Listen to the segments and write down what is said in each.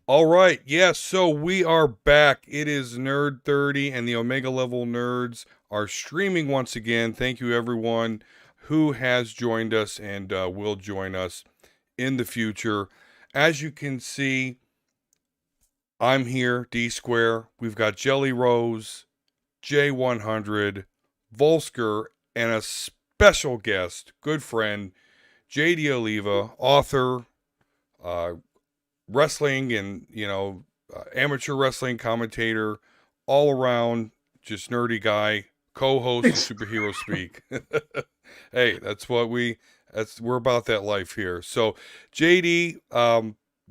All right. Yes. So we are back. It is Nerd 30, and the Omega Level Nerds are streaming once again. Thank you, everyone who has joined us and will join us in the future. As you can see, I'm here, D Square. We've got Jelly Rose, J100, Volsker, and a special guest, good friend, JD Oliva, author, uh, wrestling and amateur wrestling commentator, all around just nerdy guy, co-host of Thanks. Superhero Speak. Hey, we're about that life here. So JD,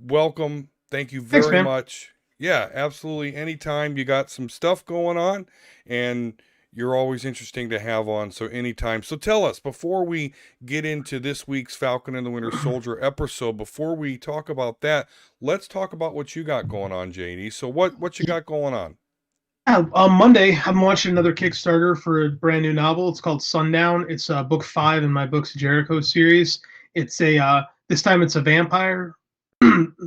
welcome, thank you Thanks, very man. much. Yeah, absolutely, anytime. You got some stuff going on, and you're always interesting to have on, so anytime. So tell us, before we get into this week's Falcon and the Winter Soldier episode, before we talk about that, let's talk about what you got going on, JD. So what you got going on? Yeah, on Monday, I'm watching another Kickstarter for a brand new novel. It's called Sundown. It's book 5 in my Books of Jericho series. It's a this time it's a vampire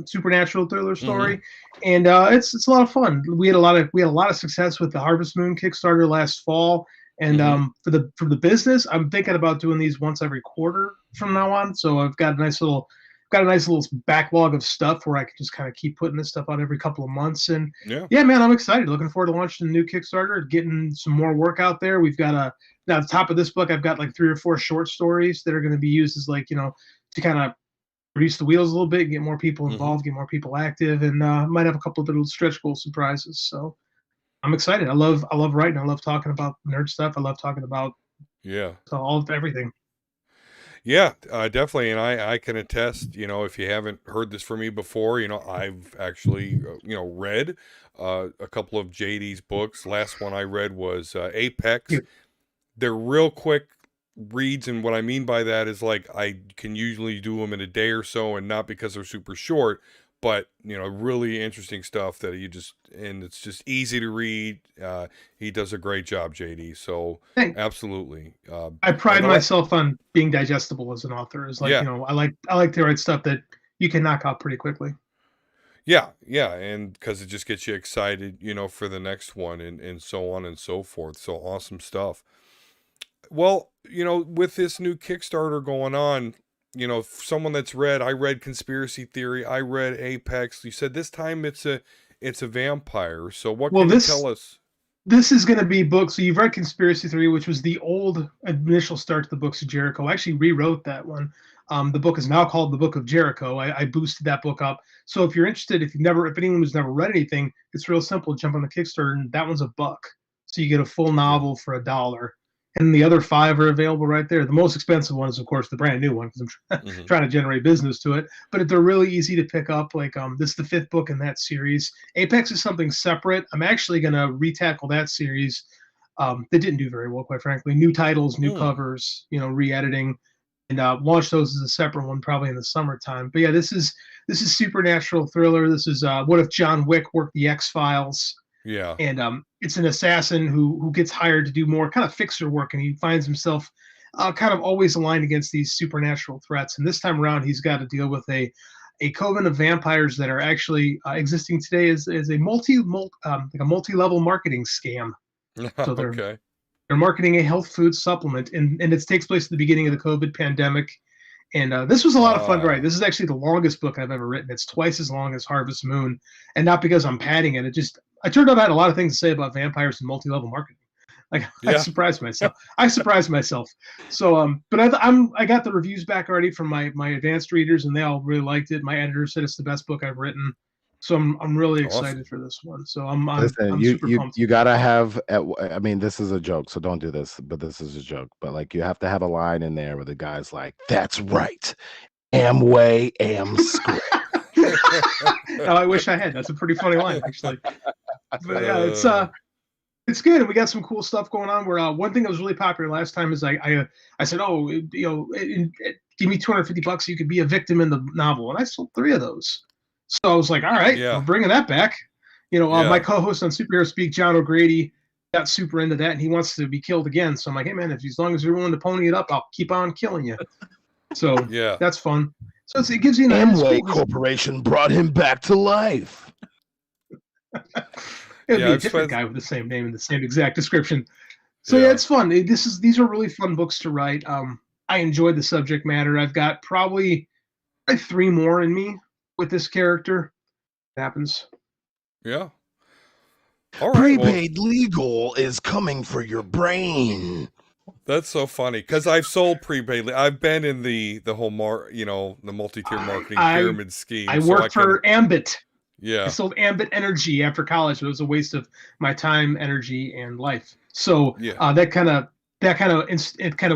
supernatural thriller Mm-hmm. story, and it's a lot of fun. We had a lot of success with the Harvest Moon Kickstarter last fall, and Mm-hmm. for the business, I'm thinking about doing these once every quarter from now on. So I've got a nice little backlog of stuff where I can just kind of keep putting this stuff out every couple of months. And Yeah. yeah, man, I'm excited. Looking forward to launching the new Kickstarter, getting some more work out there. We've got now at the top of this book, I've got like 3 or 4 short stories that are going to be used as like to kind of grease the wheels a little bit, get more people Mm-hmm. involved, get more people active, and might have a couple of little stretch goal surprises. So I'm excited. I love writing. I love talking about nerd stuff. I love talking about Yeah. all of everything. Yeah, definitely. And I can attest, if you haven't heard this from me before, I've actually, read a couple of JD's books. Last one I read was Apex. Yeah. They're real quick reads. And what I mean by that is like I can usually do them in a day or so, and not because they're super short, but, really interesting stuff and it's just easy to read. He does a great job, JD. So Thank absolutely. I And pride myself on being digestible as an author. Is like yeah. I like to write stuff that you can knock out pretty quickly. Yeah, yeah, and because it just gets you excited, for the next one and so on and so forth. So awesome stuff. Well, with this new Kickstarter going on, someone I read Conspiracy Theory, I read Apex. You said this time it's a vampire. So what Well, can you this tell us? this is going to be books. So you've read Conspiracy Theory, which was the old initial start to the Books of Jericho. I actually rewrote that one. The book is now called the Book of Jericho. I boosted that book up. So if you're interested, if anyone who's never read anything, it's real simple. Jump on the Kickstarter, and that one's $1. So you get a full Yeah. novel for $1. And the other 5 are available right there. The most expensive one is, of course, the brand new one because I'm Hmm. trying to generate business to it. But they're really easy to pick up. Like this is the 5th book in that series. Apex is something separate. I'm actually going to retackle that series. That didn't do very well, quite frankly. New titles, new Mm. covers, re-editing, and launch those as a separate one probably in the summertime. But yeah, this is supernatural thriller. This is what if John Wick worked the X Files, Yeah. and it's an assassin who gets hired to do more kind of fixer work, and he finds himself kind of always aligned against these supernatural threats. And this time around, he's got to deal with a coven of vampires that are actually existing today as like a multi-level marketing scam. So Okay. they're marketing a health food supplement, and it takes place at the beginning of the COVID pandemic. And this was a lot of fun to write. Ah. This is actually the longest book I've ever written. It's twice as long as Harvest Moon, and not because I'm padding it. I turned out I had a lot of things to say about vampires and multi-level marketing. Like I Yeah. surprised myself. I surprised myself. So but I got the reviews back already from my advanced readers, and they all really liked it. My editor said it's the best book I've written. So I'm really excited Awesome. for this one. So I'm Listen, you super you pumped. you gotta have. I mean, this is a joke, so don't do this. But this is a joke. But like, you have to have a line in there where the guy's like, "That's right, Amway, Am square." Now I wish I had. That's a pretty funny line, actually. But yeah, uh, it's good, and we got some cool stuff going on. Where one thing that was really popular last time is I said, oh, give me $250, you could be a victim in the novel, and I sold 3 of those. So I was like, all right, we're yeah. bringing that back. My Yeah. co-host on Superhero Speak, John O'Grady, got super into that, and he wants to be killed again. So I'm like, hey man, if as long as you're willing to pony it up, I'll keep on killing you. So Yeah. that's fun. So it gives you an Amway Corporation brought him back to life. It would be a different guy with the same name and the same exact description. So yeah, it's fun. These are really fun books to write. I enjoyed the subject matter. I've got probably 3 more in me with this character. It happens. Yeah. All right. Prepaid legal is coming for your brain. That's so funny because I've sold prepaid. I've been in the whole the multi-tier marketing pyramid scheme. I worked for Ambit. Yeah. I sold Ambit Energy after college. It was a waste of my time, energy, and life. So that kind of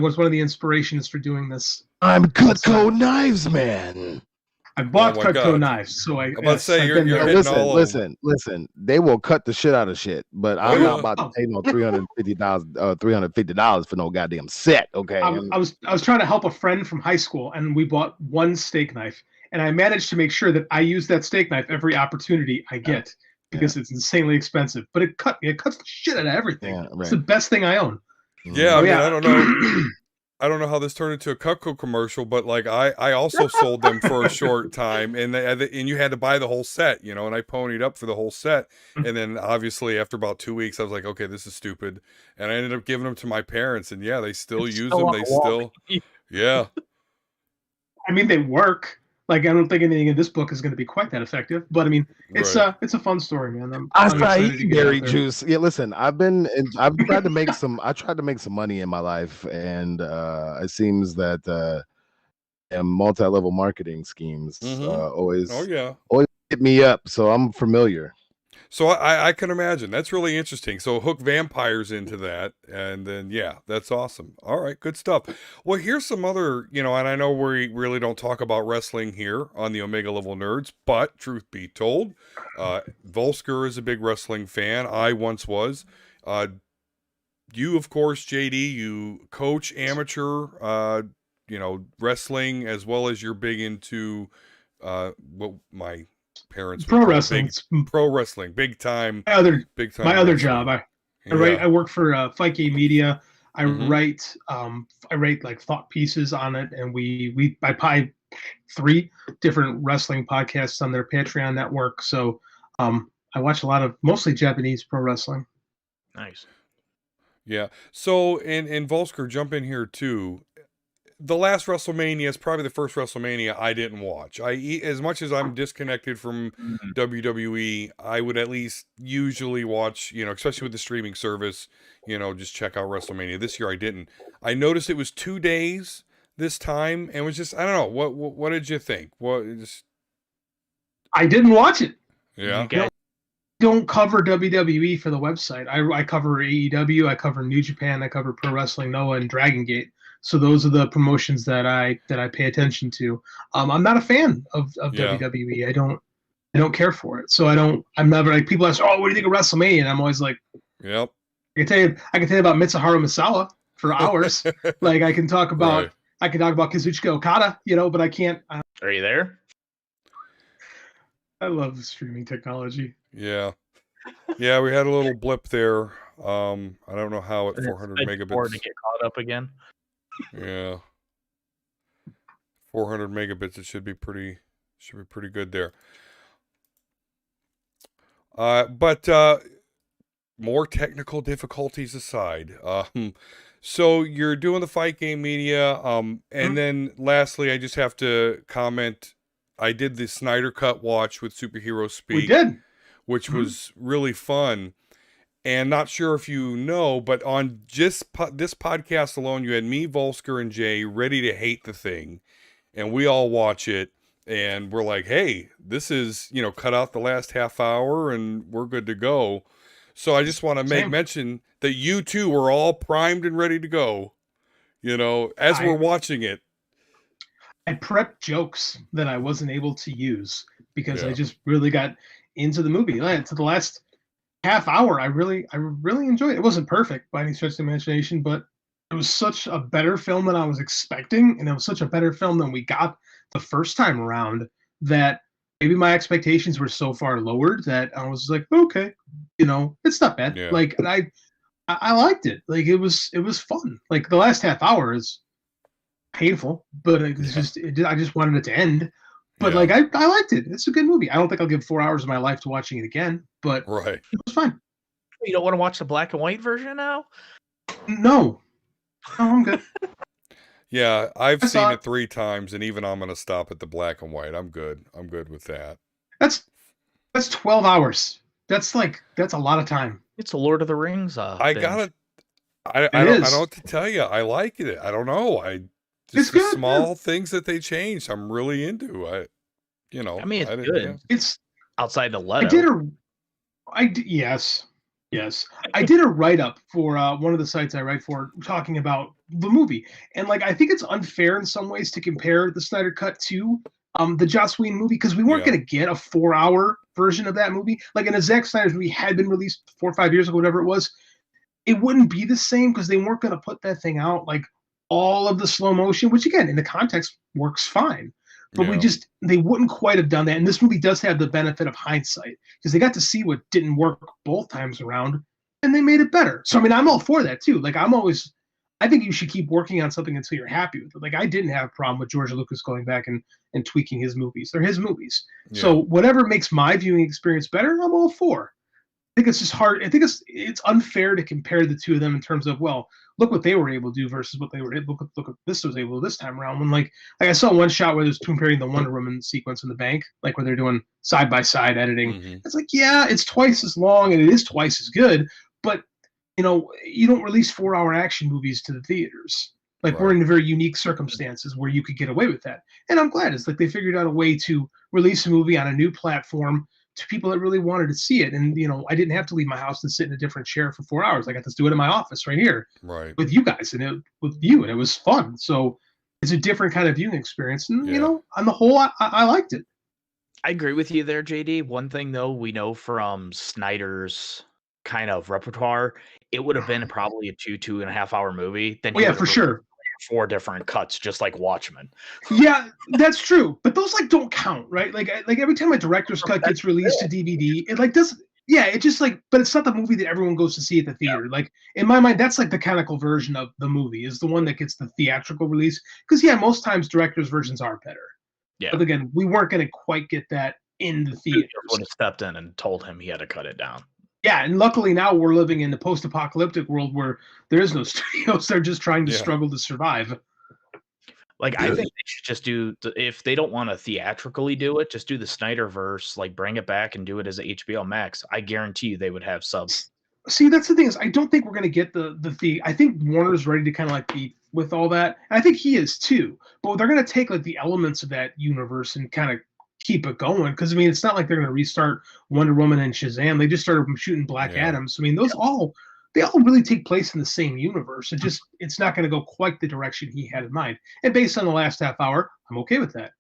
was one of the inspirations for doing this. I'm Cutco Knives Man. I bought Cutco knives, so I'm about to say you're hitting all listen. They will cut the shit out of shit, but I'm not about to pay no $350 for no goddamn set. Okay. I was trying to help a friend from high school, and we bought one steak knife, and I managed to make sure that I use that steak knife every opportunity I get because it's insanely expensive. But it cuts the shit out of everything. Yeah, right. It's the best thing I own. Yeah, I mean, I don't know. I don't know how this turned into a Cutco commercial, but like I also sold them for a short time, and you had to buy the whole set, and I ponied up for the whole set, and then obviously after about 2 weeks, I was like, okay, this is stupid, and I ended up giving them to my parents, and they still use them. They still, yeah. I mean, they work. Like, I don't think anything in this book is going to be quite that effective, but I mean, it's a fun story, man. Berry juice. Yeah, listen, I've tried to make some. I tried to make some money in my life, and it seems that multi-level marketing schemes always hit me up. So I'm familiar. So I can imagine. That's really interesting. So hook vampires into that, and then that's awesome. All right, good stuff. Well, here's some other, and I know we really don't talk about wrestling here on the Omega Level Nerds, but truth be told, Volsker is a big wrestling fan. I once was. You, of course, JD, you coach amateur, wrestling, as well as you're big into what my parents pro wrestling, big time. My other job. I work for Fight Game Media. I write like thought pieces on it, and I buy 3 different wrestling podcasts on their Patreon network. So I watch a lot of mostly Japanese pro wrestling. Nice. Yeah. So and Volsker, jump in here too. The last WrestleMania is probably the first WrestleMania I didn't watch. As much as I'm disconnected from WWE, I would at least usually watch, especially with the streaming service, just check out WrestleMania. This year I didn't. I noticed it was 2 days this time, and was just, I don't know, what did you think? I didn't watch it. Yeah. Okay. Don't cover WWE for the website. I cover AEW, I cover New Japan, I cover Pro Wrestling Noah and Dragon Gate. So those are the promotions that I pay attention to. I'm not a fan of WWE. I don't care for it. So I'm never like, people ask, oh, what do you think of WrestleMania? And I'm always like, yep. I can tell you about Mitsuharu Misawa for hours. Like I can talk about Kazuchika Okada, but I can't. Are you there? I love streaming technology. Yeah. Yeah, we had a little blip there. I don't know how at 400 megabits. To get caught up again. Yeah. 400 megabits, it should be pretty good there. But more technical difficulties aside, so you're doing the Fight Game Media, and then lastly, I just have to comment, I did the Snyder Cut watch with Superhero Speak. We did. Which was really fun. And not sure if you know, but on just this podcast alone, you had me, Volsker, and Jay ready to hate the thing. And we all watch it, and we're like, hey, this is, cut out the last half hour, and we're good to go. So I just want to make mention that you two were all primed and ready to go, as we're watching it. I prepped jokes that I wasn't able to use because I just really got into the movie. To the last half hour, I really enjoyed it. It wasn't perfect by any stretch of the imagination, but it was such a better film than I was expecting, and it was such a better film than we got the first time around that maybe my expectations were so far lowered that I was like, okay, it's not bad. Yeah. Like I liked it. Like it was fun. Like the last half hour is, I painful, but it was I just wanted it to end. But Yeah. like I liked it. It's a good movie. I don't think I'll give 4 hours of my life to watching it again, but Right. it was fine. You don't want to watch the black and white version now? No, I'm good. Yeah, I've I seen saw it 3 times, and even I'm going to stop at the black and white. I'm good. I'm good with that. That's 12 hours. That's a lot of time. It's a Lord of the Rings. I binge. gotta. I It don't. I is. don't know what to tell you. I like it. I don't know. It's the good, small things that they changed. I'm really into. I mean, it's didn't- good. yeah. It's Outside the I Leto. did yes. I did a write up for one of the sites I write for talking about the movie, and like I think it's unfair in some ways to compare the Snyder Cut to the Joss Whedon movie because we weren't Yeah. going to get a 4-hour version of that movie. Like in a Zack Snyder's movie had been released 4 or 5 years ago, whatever it was, it wouldn't be the same because they weren't going to put that thing out like all of the slow motion, which again in the context works fine. But Yeah. they wouldn't quite have done that. And this movie does have the benefit of hindsight because they got to see what didn't work both times around and they made it better. So, I mean, I'm all for that too. Like, I think you should keep working on something until you're happy with it. Like, I didn't have a problem with George Lucas going back and tweaking his movies. They're his movies. Yeah. So, whatever makes my viewing experience better, I'm all for. I think it's just hard. I think it's unfair to compare the two of them in terms of, well, look what they were able to do versus what they were able. Look what this was able to this time around. When like I saw one shot where there's comparing the Wonder Woman sequence in the bank, like where they're doing side by side editing. Mhm. It's like, yeah, it's twice as long and it is twice as good, but you don't release 4-hour action movies to the theaters. Like we're Right. in very unique circumstances where you could get away with that, and I'm glad it's like they figured out a way to release a movie on a new platform to people that really wanted to see it. And I didn't have to leave my house and sit in a different chair for 4 hours. I got to do it in my office right here Right. with you guys and it was fun. So it's a different kind of viewing experience. And Yeah. on the whole, I liked it. I agree with you there, JD. One thing though, we know from Snyder's kind of repertoire, it would have been probably a 2.5 hour movie. Then Oh yeah, for sure. 4 different cuts, just like Watchmen. Yeah, that's true. But those like don't count, right? Like every time a director's cut gets released to DVD, it like doesn't. Yeah, it just like, but it's not the movie that everyone goes to see at the theater. Like in my mind, that's like the canonical version of the movie is the one that gets the theatrical release. Because yeah, most times directors' versions are better. Yeah. But again, we weren't going to quite get that in the theaters. Would have stepped in and told him he had to cut it down. Yeah, and luckily now we're living in the post-apocalyptic world where there is no studios. They're just trying to struggle to survive. Like, I think they should just do, if they don't want to theatrically do it, just do the Snyderverse, like bring it back and do it as a HBO Max. I guarantee you they would have subs. See, that's the thing is I don't think we're going to get the I think Warner's ready to kind of like be with all that. And I think he is too. But they're going to take like the elements of that universe and kind of keep it going. Because I mean, it's not like they're going to restart Wonder Woman and Shazam. They just started shooting Black Adam. So I mean, they all really take place in the same universe. It's not going to go quite the direction he had in mind. And based on the last half hour, I'm okay with that.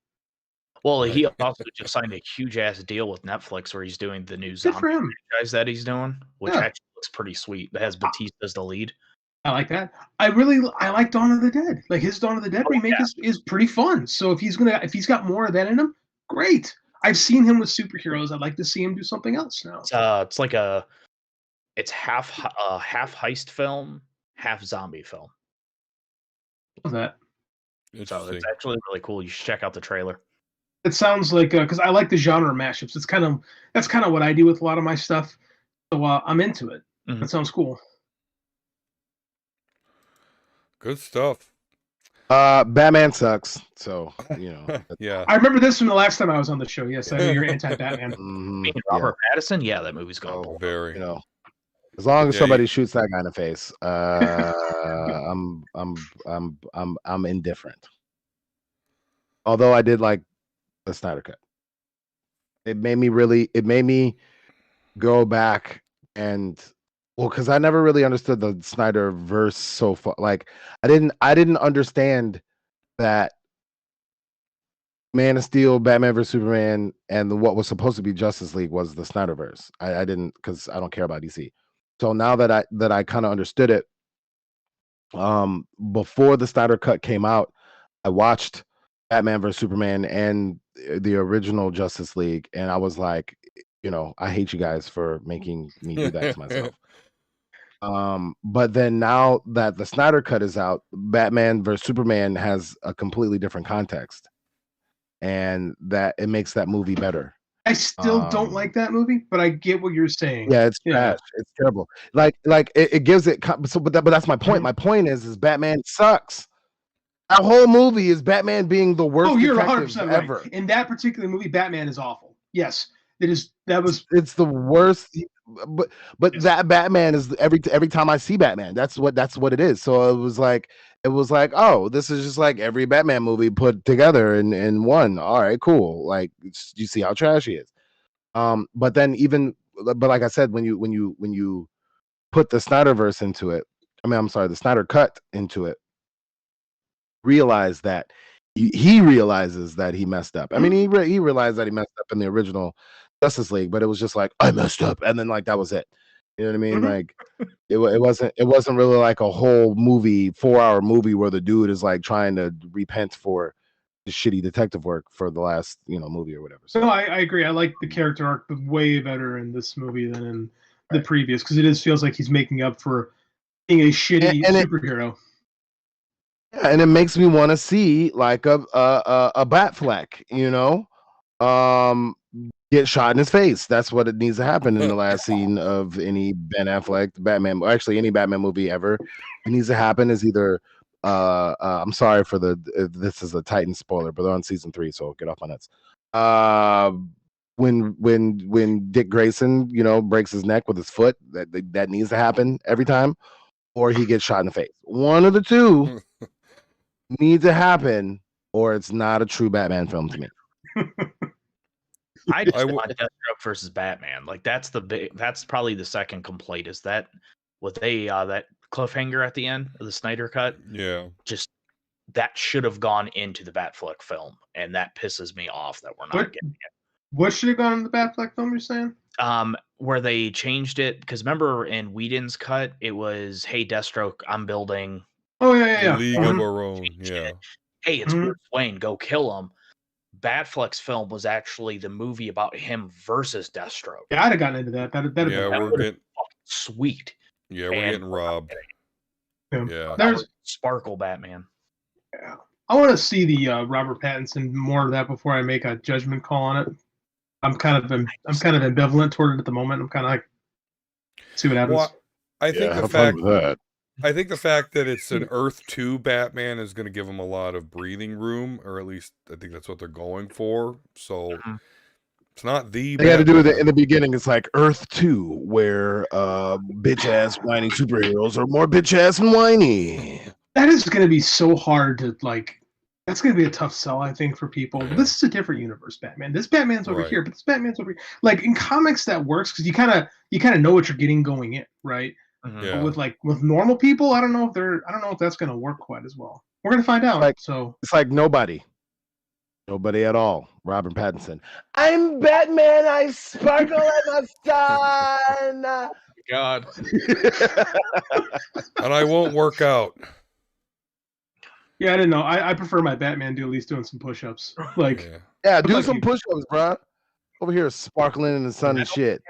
Well, he also just signed a huge ass deal with Netflix where he's doing the new zombie franchise that he's doing, which actually looks pretty sweet. It has Batista as the lead. I like that. I like Dawn of the Dead. Like his Dawn of the Dead remake is pretty fun. So if he's got more of that in him, great. I've seen him with superheroes. I'd like to see him do something else now. It's like it's half heist film, half zombie film. Love that. So it's actually really cool. You should check out the trailer. It sounds like because I like the genre mashups. That's kind of what I do with a lot of my stuff. So I'm into it. Mm-hmm. That sounds cool. Good stuff. Batman sucks. So yeah. I remember this from the last time I was on the show. Yes, I know you're anti-Batman. Robert Pattinson. Yeah, that movie's gonna pull. Very. As long as somebody shoots that guy in the face, I'm indifferent. Although I did like the Snyder Cut. It made me go back and because I never really understood the Snyder verse so far. Like I didn't understand that Man of Steel, Batman vs Superman, and what was supposed to be Justice League was the Snyderverse. I didn't because I don't care about DC. So now that I kind of understood it, before the Snyder Cut came out, I watched Batman vs Superman and the original Justice League, and I was like, I hate you guys for making me do that to myself. But then now that the Snyder Cut is out, Batman versus Superman has a completely different context, and that it makes that movie better. I still don't like that movie, but I get what you're saying. Yeah, it's trash. It's terrible. Like it gives it. So, but that's my point. My point is Batman sucks. That whole movie is Batman being the worst you're detective 100% ever. Right. In that particular movie, Batman is awful. Yes, it is. It's the worst. But Yes. that Batman is every time I see Batman, that's what it is. So it was like, oh, this is just like every Batman movie put together in one. All right, cool. Like, you see how trash he is. But then but like I said, when you put the Snyderverse into it, I'm sorry, the Snyder Cut into it, realize that he realizes that he messed up. I mean, he realized that he messed up in the original Justice League, but it was just like, I messed up, and then like that was it. You know what I mean? Like it wasn't really like a whole movie, 4-hour movie where the dude is like trying to repent for the shitty detective work for the last movie or whatever. So no, I agree. I like the character arc way better in this movie than in the previous, because it feels like he's making up for being a shitty superhero. Yeah, and it makes me want to see like a Batfleck, get shot in his face. That's what it needs to happen in the last scene of any Ben Affleck Batman, or actually any Batman movie ever. It needs to happen is either I'm sorry for this is a Titan spoiler, but they're on season 3, so get off my nuts. When Dick Grayson, breaks his neck with his foot, that needs to happen every time, or he gets shot in the face. One of the two needs to happen, or it's not a true Batman film to me. I just want Deathstroke versus Batman. Like that's probably the second complaint, is that with that cliffhanger at the end of the Snyder Cut. Yeah. Just that should have gone into the Batfleck film, and that pisses me off that we're not getting it. What should have gone in the Batfleck film, you're saying? Where they changed it, because remember in Whedon's cut, it was, hey, Deathstroke, I'm building League of Our Own. Yeah. Hey, it's Bruce Wayne, go kill him. Batfleck's film was actually the movie about him versus Deathstroke. Yeah, I'd have gotten into that. That'd we're been getting sweet. Yeah, we're getting robbed. Yeah. There's Sparkle Batman. Yeah. I want to see the Robert Pattinson, more of that before I make a judgment call on it. I'm kind of ambivalent toward it at the moment. I'm kind of like, see what happens. Well, I think the fact that it's an Earth 2 Batman is going to give him a lot of breathing room, or at least I think that's what they're going for. So it's not the. They got to do it in the beginning. It's like Earth 2, where bitch ass whiny superheroes are more bitch ass and whiny. That is going to be so hard to like. That's going to be a tough sell, I think, for people. Yeah. This is a different universe, Batman. This Batman's over here, but this Batman's over here. Like in comics, that works because you kind of know what you're getting going in, right? Yeah. But with normal people, I don't know if that's going to work quite as well. We're going to find out. It's like nobody at all. Robert Pattinson. I'm Batman. I sparkle like a sun. God. And I won't work out. Yeah, I didn't know. I prefer my Batman to at least doing some push-ups. Like, do some push-ups, bro. Over here, sparkling in the sun and shit.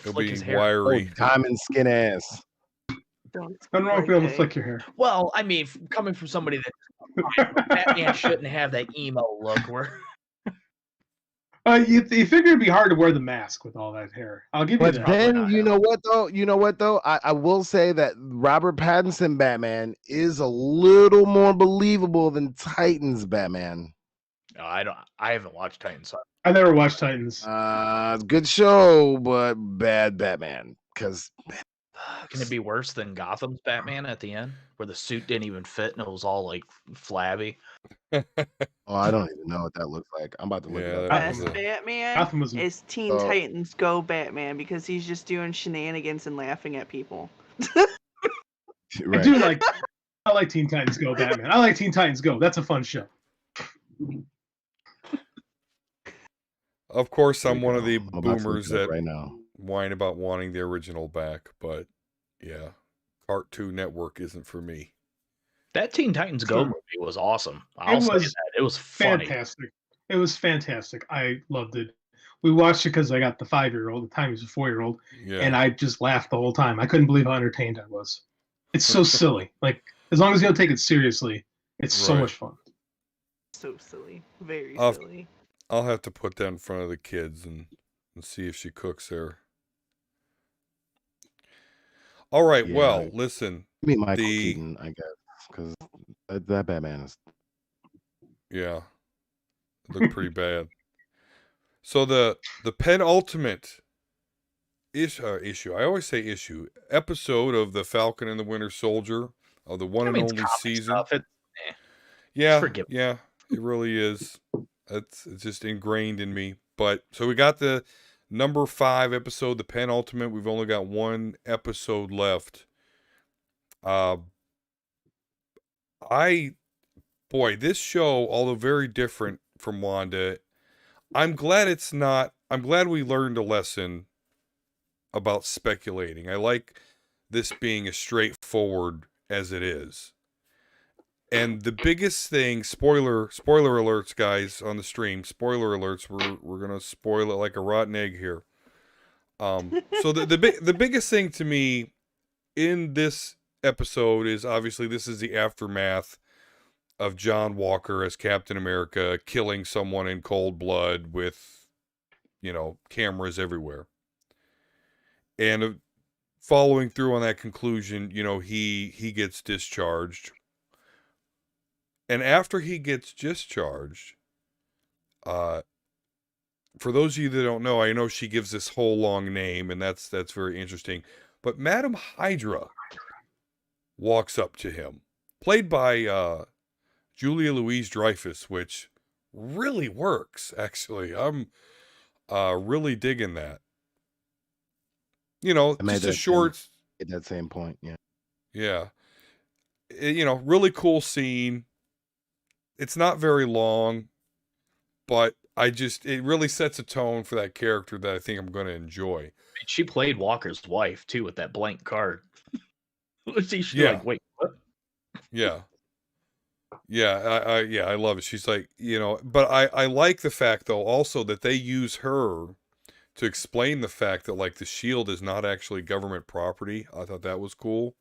He'll be wiry, diamond skin ass. Nothing wrong with being able to flick your hair. Well, I mean, coming from somebody that Batman shouldn't have that emo look. Where you figure it'd be hard to wear the mask with all that hair. I'll give you that. But then you know what though? I will say that Robert Pattinson Batman is a little more believable than Titans Batman. No, I haven't watched Titans. So. I never watched Titans. Good show, but bad Batman. Because can it be worse than Gotham's Batman at the end, where the suit didn't even fit and it was all like flabby? I don't even know what that looks like. I'm about to look it up. Best Batman is Teen Titans Go Batman, because he's just doing shenanigans and laughing at people. Right. I like Teen Titans Go Batman. I like Teen Titans Go. That's a fun show. Of course, I'm one of the boomers that right now whine about wanting the original back, but yeah, Cartoon Network isn't for me. That Teen Titans Go movie was awesome. It was fantastic. It was fantastic. I loved it. we watched it because I got the 5-year-old. At the time he was a 4-year-old, Yeah. and I just laughed the whole time. I couldn't believe how entertained I was. It's so silly. Like, as long as you don't take it seriously, it's so much fun. So silly, very silly. I'll have to put that in front of the kids and see if she cooks there. All right. Yeah. Well, listen. I mean, Michael Keaton, I guess, because that Batman is. Yeah, it looked pretty bad. So the penultimate issue. I always say issue. Episode of the Falcon and the Winter Soldier of the one and only season. Yeah, yeah, it really is. It's just ingrained in me. But so we got the number 5 episode, the penultimate. We've only got 1 episode left. This show, although very different from Wanda, I'm glad we learned a lesson about speculating. I like this being as straightforward as it is. And the biggest thing, spoiler alerts, guys, on the stream, spoiler alerts, we're gonna spoil it like a rotten egg here. So the biggest thing to me in this episode is obviously this is the aftermath of John Walker as Captain America killing someone in cold blood with, cameras everywhere. And following through on that conclusion, he gets discharged. And after he gets discharged, for those of you that don't know, I know she gives this whole long name, and that's very interesting. But Madam Hydra walks up to him, played by Julia Louis-Dreyfus, which really works, actually. I'm really digging that. Just a short... At that same point, yeah. Yeah. Really cool scene. It's not very long, but it really sets a tone for that character that I think I'm going to enjoy. She played Walker's wife, too, with that blank card. She's like, wait, what? Yeah. Yeah, I love it. She's like, but I like the fact, though, also that they use her to explain the fact that, like, the shield is not actually government property. I thought that was cool.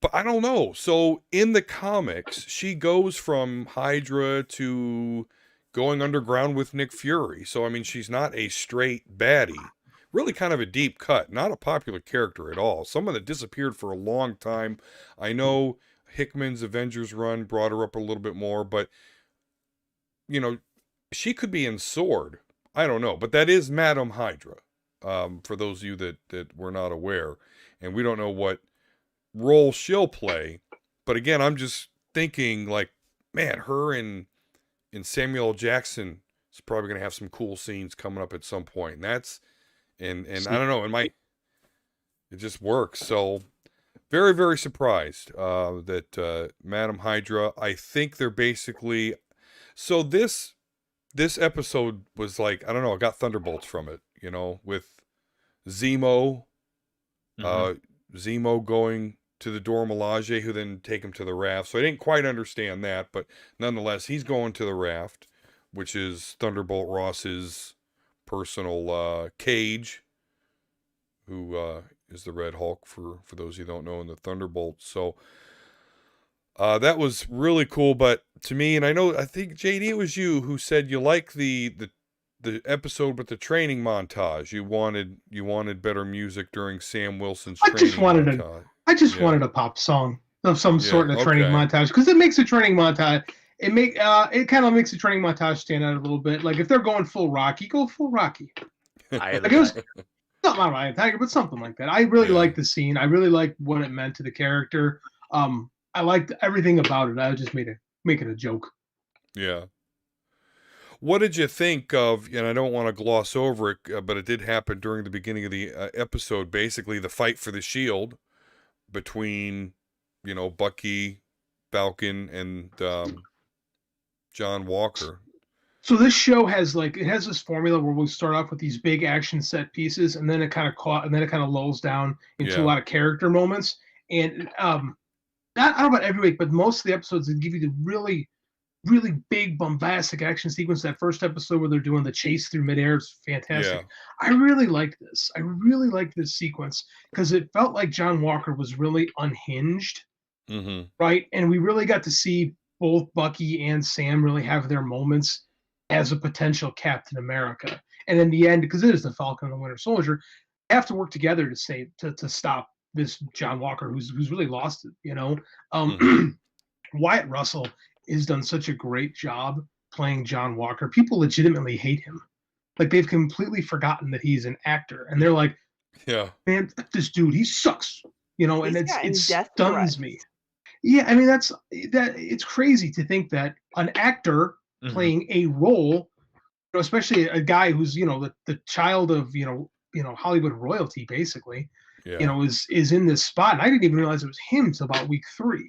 But I don't know. So in the comics, she goes from Hydra to going underground with Nick Fury. So, I mean, she's not a straight baddie. Really kind of a deep cut. Not a popular character at all. Someone that disappeared for a long time. I know Hickman's Avengers run brought her up a little bit more, but, she could be in Sword. I don't know. But that is Madam Hydra, for those of you that were not aware. And we don't know what role she'll play, but again, I'm just thinking, like, man, her and Samuel L. Jackson is probably going to have some cool scenes coming up at some point. And that's and I don't know, it just works. So very, very surprised that Madam Hydra, I think they're basically, so this episode was like, I don't know, I got thunderbolts from it, with Zemo, Zemo going to the Dora Milaje, who then take him to the raft. So I didn't quite understand that, but nonetheless, he's going to the raft, which is Thunderbolt Ross's personal cage, who is the Red Hulk, for those who don't know, in the Thunderbolts. So that was really cool. But to me, and I think JD, it was you who said you like the episode with the training montage. You wanted better music during Sam Wilson's training montage. I just wanted a pop song of some sort in a training montage, because it makes a training montage. It kind of makes the training montage stand out a little bit. Like, if they're going full Rocky, go full Rocky. Like, it was not Ryan Tiger, but something like that. I really liked the scene. I really liked what it meant to the character. I liked everything about it. I just make it a joke. Yeah. What did you think of, and I don't want to gloss over it, but it did happen during the beginning of the episode, basically the fight for the shield between, Bucky, Falcon, and John Walker. So this show has this formula where we start off with these big action set pieces, and then it kind of lulls down into a lot of character moments. And I don't know about every week, but most of the episodes, they give you the really really big bombastic action sequence. That first episode where they're doing the chase through midair is fantastic. Yeah. I really like this. I really like this sequence because it felt like John Walker was really unhinged, right? And we really got to see both Bucky and Sam really have their moments as a potential Captain America. And in the end, because it is the Falcon and the Winter Soldier, they have to work together to stop this John Walker who's really lost it, you know. Wyatt Russell has done such a great job playing John Walker. People legitimately hate him. Like they've completely forgotten that he's an actor, and they're like, "Yeah, man, this dude, he sucks," you know. And it stuns me. Yeah, I mean that. It's crazy to think that an actor playing a role, you know, especially a guy who's the child of Hollywood royalty, basically, is in this spot. And I didn't even realize it was him till about week 3.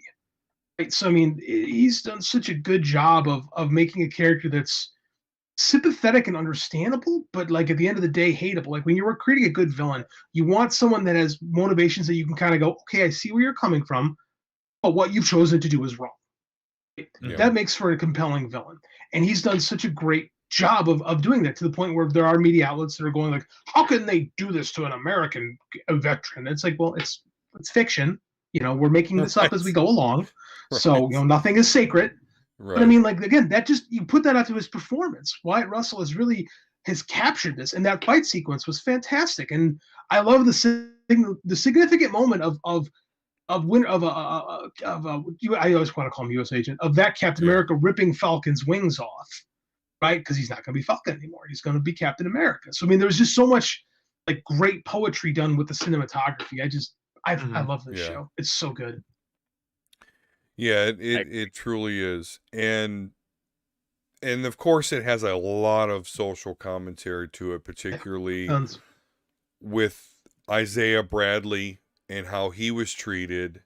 Right? So I mean, he's done such a good job of making a character that's sympathetic and understandable, but like at the end of the day, hateable. Like when you're creating a good villain, you want someone that has motivations that you can kind of go, okay, I see where you're coming from, but what you've chosen to do is wrong. That makes for a compelling villain. And he's done such a great job of doing that, to the point where there are media outlets that are going like, how can they do this to an American veteran? It's like, well, it's fiction. You know, we're making this up as we go along. So, nothing is sacred. Right. But I mean, like, again, that just, you put that out to his performance. Wyatt Russell has captured this, and that fight sequence was fantastic. And I love the significant moment of I always want to call him U.S. agent, of that Captain America ripping Falcon's wings off, right? Because he's not going to be Falcon anymore. He's going to be Captain America. So I mean, there was just so much like great poetry done with the cinematography. I love this show. It's so good. Yeah, it truly is. And of course it has a lot of social commentary to it, particularly with Isaiah Bradley and how he was treated.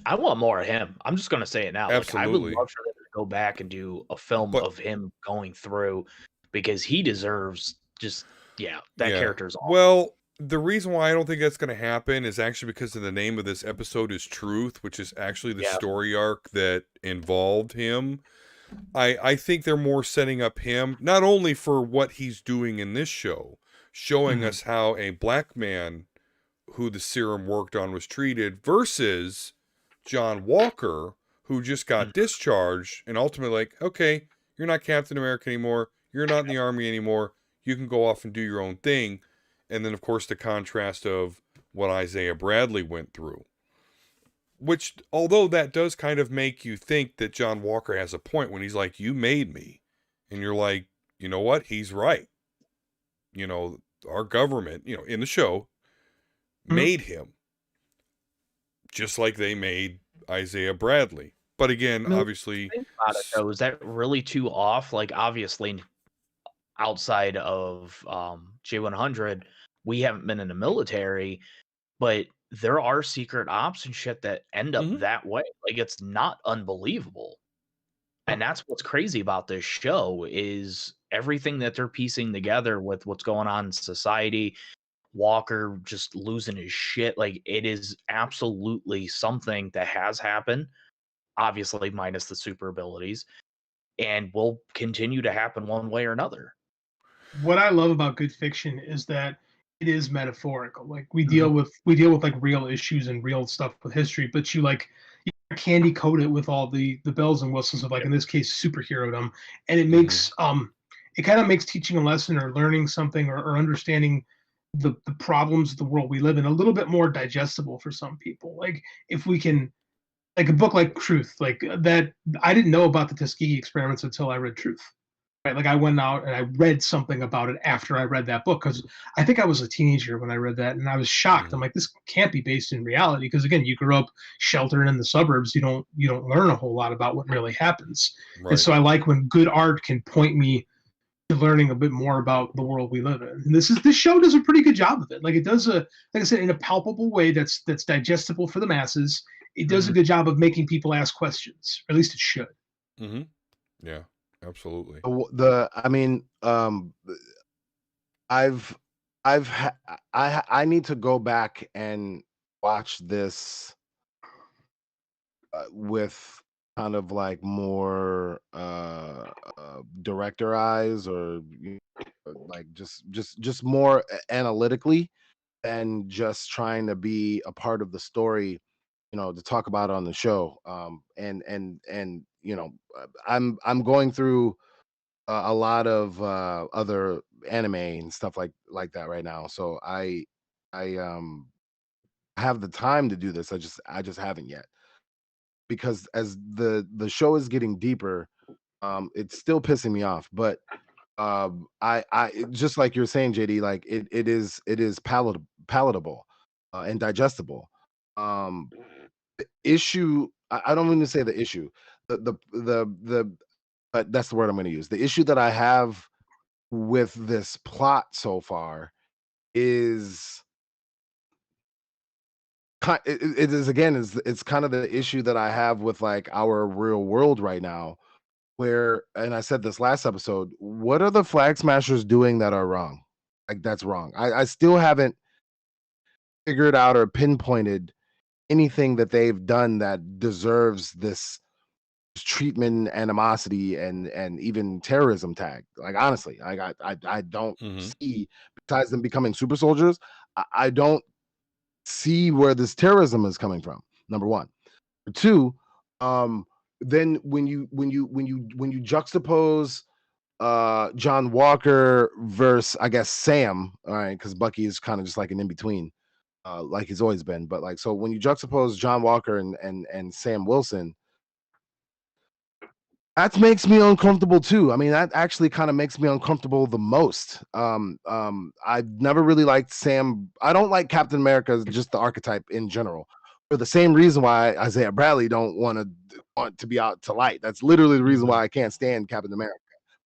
I want more of him. I'm just going to say it now. Absolutely. Like, I would love for them to go back and do a film of him going through, because he deserves that character's awesome. Well, the reason why I don't think that's going to happen is actually because of the name of this episode is Truth, which is actually the story arc that involved him. I think they're more setting up him, not only for what he's doing in this show, showing us how a black man who the serum worked on was treated, versus John Walker, who just got discharged and ultimately like, okay, you're not Captain America anymore. You're not in the army anymore. You can go off and do your own thing. And then, of course, the contrast of what Isaiah Bradley went through. Which, although that does kind of make you think that John Walker has a point when he's like, you made me. And you're like, you know what? He's right. You know, our government, in the show, made him. Just like they made Isaiah Bradley. But again, obviously... Think about it, though, is that really too off? Like, obviously, outside of J100, we haven't been in the military, but there are secret ops and shit that end up that way. Like, it's not unbelievable. And that's what's crazy about this show, is everything that they're piecing together with what's going on in society, Walker just losing his shit. Like, it is absolutely something that has happened, obviously minus the super abilities, and will continue to happen one way or another. What I love about good fiction is that it is metaphorical. Like we deal with like real issues and real stuff with history, but you candy coat it with all the bells and whistles of, like, in this case, superherodom, and it makes it kind of makes teaching a lesson or learning something or understanding the problems of the world we live in a little bit more digestible for some people. Like if we can, like a book like Truth, like that, I didn't know about the Tuskegee experiments until I read Truth. Right? Like I went out and I read something about it after I read that book, because I think I was a teenager when I read that, and I was shocked. I'm like, this can't be based in reality, because again, you grew up sheltered in the suburbs. You don't learn a whole lot about what really happens. Right. And so I like when good art can point me to learning a bit more about the world we live in. And this show does a pretty good job of it. Like it does like I said, in a palpable way that's digestible for the masses. It does a good job of making people ask questions, or at least it should. Yeah, absolutely. I need to go back and watch this with kind of like more director eyes, or like just more analytically, and just trying to be a part of the story, to talk about on the show. And I'm going through a lot of other anime and stuff like that right now. So I have the time to do this. I just haven't yet, because as the show is getting deeper, it's still pissing me off. But just like you're saying, JD, like it is palatable and digestible. Um, the issue, I don't mean to say the issue, the but that's the word I'm going to use. The issue that I have with this plot so far is it is, again, it's kind of the issue that I have with like our real world right now, where, and I said this last episode, what are the flag smashers doing that are wrong? Like, that's wrong. I still haven't figured out or pinpointed anything that they've done that deserves this treatment, animosity, and even terrorism tag. Like, honestly, I don't see, besides them becoming super soldiers, I don't see where this terrorism is coming from. Number one. Two, then when you juxtapose John Walker versus, I guess, Sam, all right, because Bucky is kind of just like an in-between, like he's always been. But like, so when you juxtapose John Walker and Sam Wilson, that makes me uncomfortable too. I mean, that actually kind of makes me uncomfortable the most. I've never really liked Sam. I don't like Captain America, just the archetype in general, for the same reason why Isaiah Bradley don't want to be out to light. That's literally the reason why I can't stand Captain America.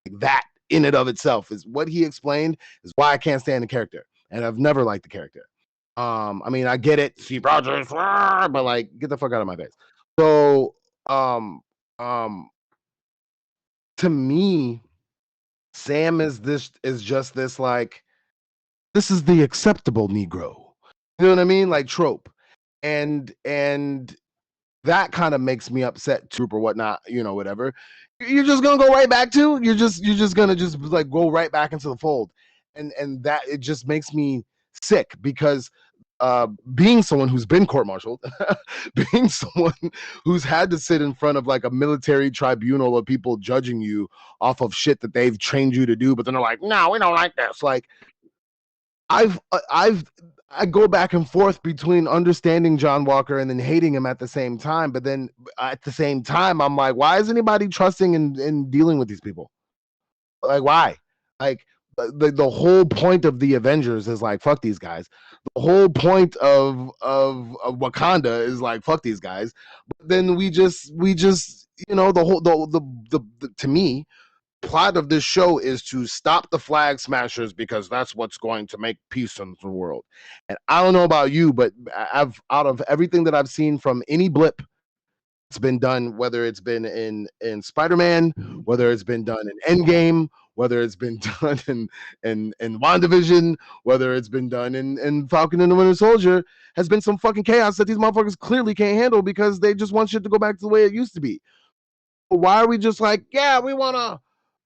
Like, that in and of itself is what he explained is why I can't stand the character, and I've never liked the character. I mean, I get it, Steve Rogers, but like, get the fuck out of my face. So, um, to me, Sam is just this, like, this is the acceptable Negro. You know what I mean? Like, trope. And that kind of makes me upset too, or whatnot, whatever. You're just gonna go right back to, you're just gonna just like go right back into the fold. And that, it just makes me sick, because being someone who's been court-martialed, being someone who's had to sit in front of like a military tribunal of people judging you off of shit that they've trained you to do, but then they're like, no, we don't like this. Like, I go back and forth between understanding John Walker and then hating him at the same time. But then at the same time, I'm like, why is anybody trusting in dealing with these people? Like, why? Like, the whole point of the Avengers is like, fuck these guys. The whole point of Wakanda is like, fuck these guys. But then we just the whole the to me, plot of this show is to stop the flag smashers, because that's what's going to make peace in the world. And I don't know about you, but I've, out of everything that I've seen from any blip, it's been done, whether it's been in Spider-Man, whether it's been done in Endgame, whether it's been done in WandaVision, whether it's been done in Falcon and the Winter Soldier, has been some fucking chaos that these motherfuckers clearly can't handle, because they just want shit to go back to the way it used to be. Why are we just like, yeah, we want to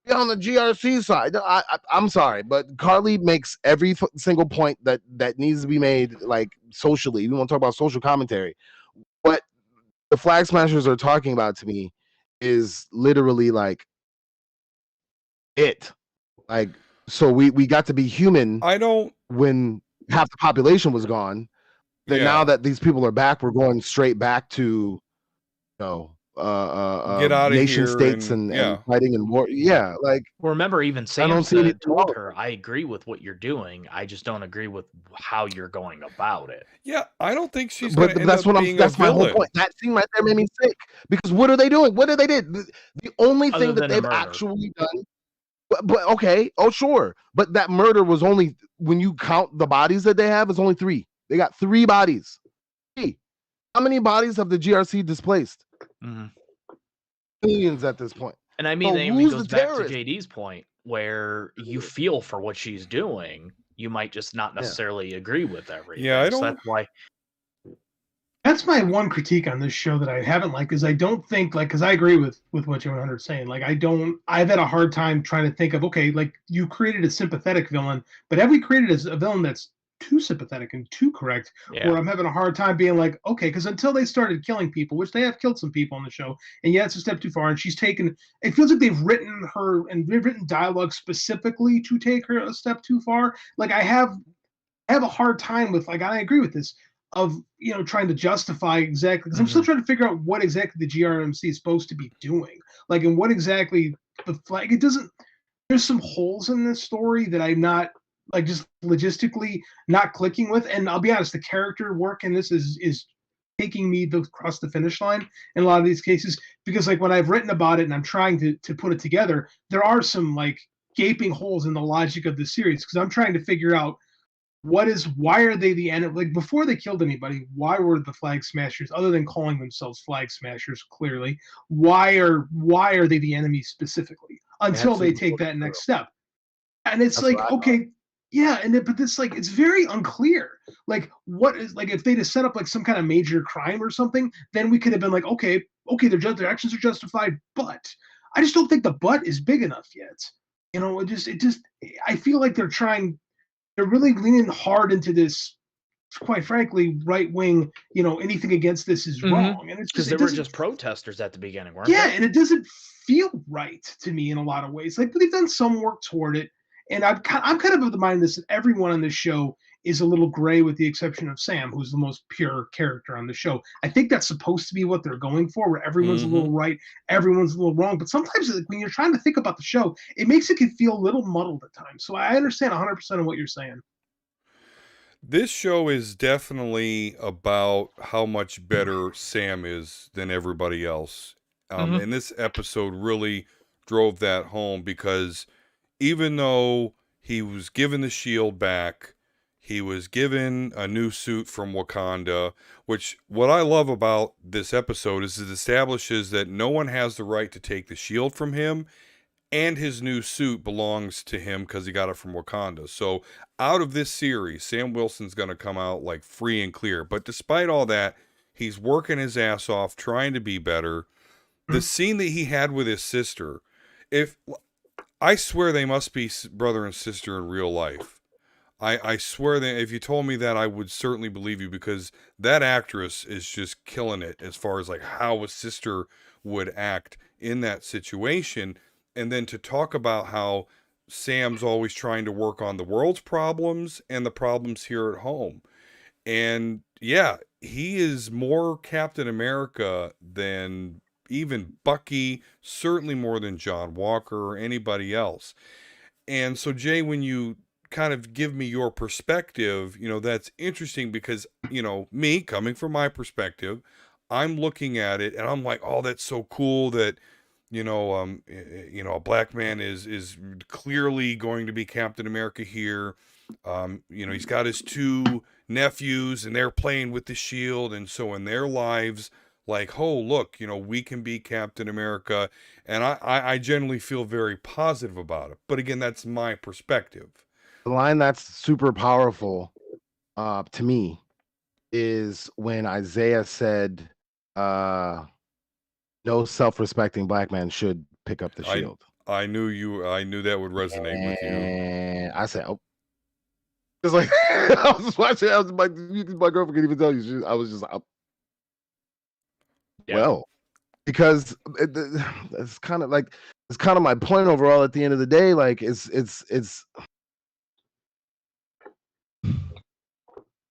be on the GRC side? I'm sorry, but Carly makes every single point that needs to be made, like, socially. We want to talk about social commentary. What the flag smashers are talking about to me is literally like it. Like, so we got to be human. I don't. When half the population was gone. Then now that these people are back, we're going straight back to, get out of nation here states and fighting and war. Yeah, like, remember, even Sam told her, I agree with what you're doing. I just don't agree with how you're going about it. Yeah, I don't think she's going to end that's up what being that's a my villain. whole point. That scene right there made me sick, because what are they doing? What did they did? The only thing that they've actually done. But okay, oh sure, but that murder was only, when you count the bodies that they have, it's only 3. They got 3 bodies. 3. How many bodies have the GRC displaced? Millions at this point. And I mean, it even goes back to JD's point, where you feel for what she's doing. You might just not necessarily agree with everything. Yeah, I don't. So that's why. That's my one critique on this show that I haven't liked, is I don't think, like, because I agree with what J100 is saying. Like, I've had a hard time trying to think of, okay, like, you created a sympathetic villain, but have we created a villain that's too sympathetic and too correct? Yeah. Or I'm having a hard time being like, okay, because until they started killing people, which they have killed some people on the show, and yeah, it's a step too far, and she's taken, it feels like they've written her, and they've written dialogue specifically to take her a step too far. Like, I have a hard time with, like, I agree with this, of, you know, trying to justify exactly, because I'm still trying to figure out what exactly the GRMC is supposed to be doing, like, and what exactly the flag. It doesn't. There's some holes in this story that I'm not, like, just logistically not clicking with. And I'll be honest, the character work in this is taking me across the finish line in a lot of these cases, because, like, when I've written about it and I'm trying to put it together, there are some, like, gaping holes in the logic of the series, because I'm trying to figure out why are they the enemy? Like, before they killed anybody, why were the Flag Smashers, other than calling themselves Flag Smashers, clearly, why are they the enemy specifically until they take that next step? And it's That's what like, okay, yeah, but this, like, it's very unclear. Like, what is, like, if they'd have set up like some kind of major crime or something, then we could have been like, okay, their actions are justified, but I just don't think the but is big enough yet. You know, it just I feel like they're really leaning hard into this, quite frankly, right wing, you know, anything against this is wrong. And it's Because just, they it were doesn't, just protesters at the beginning, weren't yeah, they? and it doesn't feel right to me in a lot of ways. Like, they've done some work toward it. And I'm kind of the mind that everyone on this show is a little gray, with the exception of Sam, who's the most pure character on the show. I think that's supposed to be what they're going for, where everyone's a little right, everyone's a little wrong. But sometimes, like, when you're trying to think about the show, it makes it feel a little muddled at times. So I understand 100% of what you're saying. This show is definitely about how much better Sam is than everybody else. And this episode really drove that home, because even though he was given the shield back, he was given a new suit from Wakanda, which, what I love about this episode is it establishes that no one has the right to take the shield from him, and his new suit belongs to him because he got it from Wakanda. So out of this series, Sam Wilson's going to come out like free and clear. But despite all that, he's working his ass off trying to be better. The scene that he had with his sister, if I swear they must be brother and sister in real life. I swear that if you told me that, I would certainly believe you, because that actress is just killing it as far as like how a sister would act in that situation. And then to talk about how Sam's always trying to work on the world's problems and the problems here at home. And yeah, he is more Captain America than even Bucky, certainly more than John Walker or anybody else. And so, Jay, when you kind of give me your perspective, that's interesting, because, me coming from my perspective, I'm looking at it and I'm like, oh, that's so cool that, a black man is clearly going to be Captain America here. He's got his two nephews and they're playing with the shield. And so in their lives, like, oh, look, we can be Captain America. And I generally feel very positive about it. But again, that's my perspective. The line that's super powerful to me is when Isaiah said, no self-respecting black man should pick up the shield. I knew that would resonate with you. And I said, oh. It's like, I was just watching, I was like, my girlfriend could even tell you. I was just like, well, because it's kind of like, it's kind of my point overall at the end of the day. Like, it's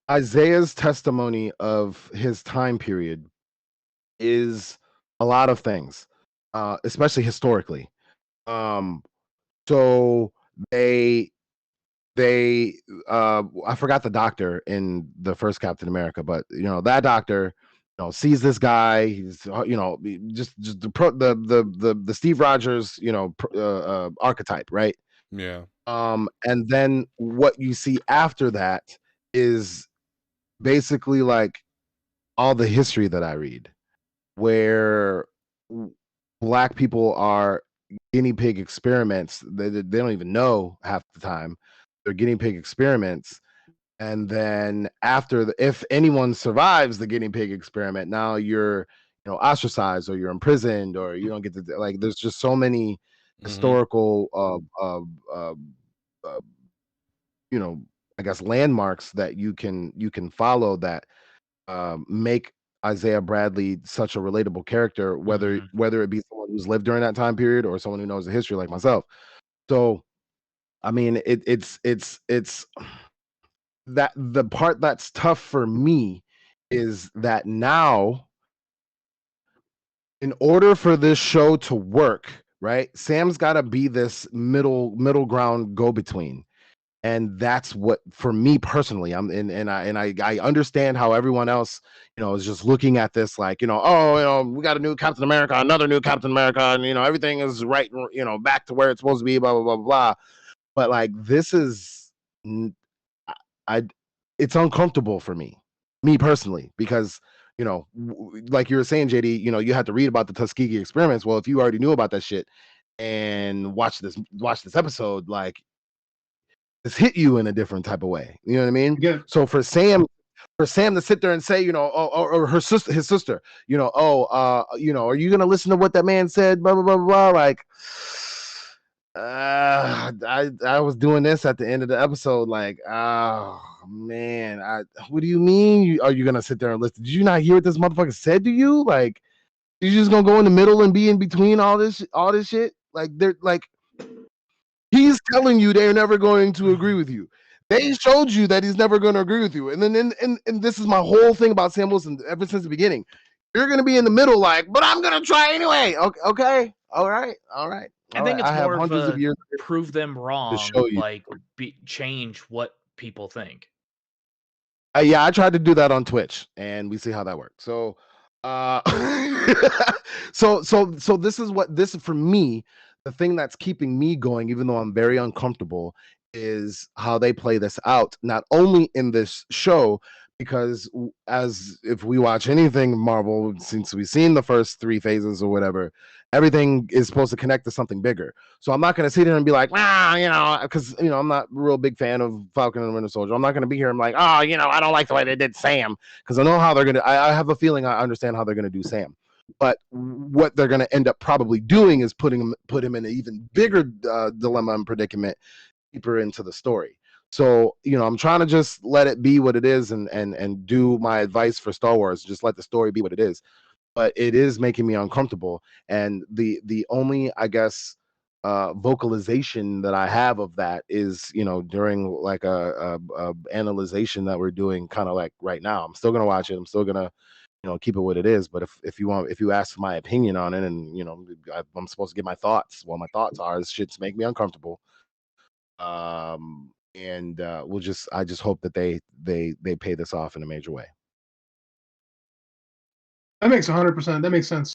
Isaiah's testimony of his time period is a lot of things, especially historically. So they I forgot the doctor in the first Captain America, but that doctor sees this guy. He's just the Steve Rogers archetype, right? Yeah. And then what you see after that is basically like all the history that I read, where black people are guinea pig experiments. They don't even know half the time. They're guinea pig experiments And then after, if anyone survives the guinea pig experiment, now you're, ostracized, or you're imprisoned, or you don't get to, like, there's just so many historical, uh, I guess landmarks that you can follow that make Isaiah Bradley such a relatable character, whether it be someone who's lived during that time period or someone who knows the history like myself. So, I mean, it's that the part that's tough for me is that now, in order for this show to work, right, Sam's got to be this middle ground go between. And that's what, for me personally, I understand how everyone else, is just looking at this like, we got a new Captain America, another new Captain America, and everything is right, back to where it's supposed to be, blah blah blah blah. But like, this is, I, it's uncomfortable for me personally, because like you were saying, JD, you had to read about the Tuskegee experiments. Well, if you already knew about that shit and watch this episode, like, this hit you in a different type of way. You know what I mean? Yeah. So for Sam to sit there and say, or his sister, are you gonna listen to what that man said? Blah blah blah blah. Like, I was doing this at the end of the episode, like, oh man, what do you mean? Are you gonna sit there and listen? Did you not hear what this motherfucker said to you? Like, you just gonna go in the middle and be in between all this shit? Like, they're like, he's telling you they're never going to agree with you. They showed you that he's never going to agree with you. And then, and this is my whole thing about Sam Wilson ever since the beginning. You're going to be in the middle, like, but I'm going to try anyway. Okay. All right. I think it's more of a years prove them wrong, show you. like change what people think. Yeah, I tried to do that on Twitch, and we see how that worked. So, so this is for me. The thing that's keeping me going, even though I'm very uncomfortable, is how they play this out. Not only in this show, because as if we watch anything Marvel, since we've seen the first 3 phases or whatever, everything is supposed to connect to something bigger. So I'm not going to sit here and be like, because I'm not a real big fan of Falcon and the Winter Soldier. I'm not going to be here. I'm like, I don't like the way they did Sam, because I know how they're going to. I have a feeling I understand how they're going to do Sam. But what they're going to end up probably doing is put him in an even bigger dilemma and predicament deeper into the story. So, I'm trying to just let it be what it is, and do my advice for Star Wars. Just let the story be what it is. But it is making me uncomfortable. And the only, I guess, vocalization that I have of that is, during like a analyzation that we're doing kind of like right now. I'm still going to watch it. I'm still going to, keep it what it is. But if you ask for my opinion on it, and, I'm supposed to give my thoughts. Well, my thoughts are, this shit's make me uncomfortable. And I just hope that they pay this off in a major way. That makes 100%. That makes sense.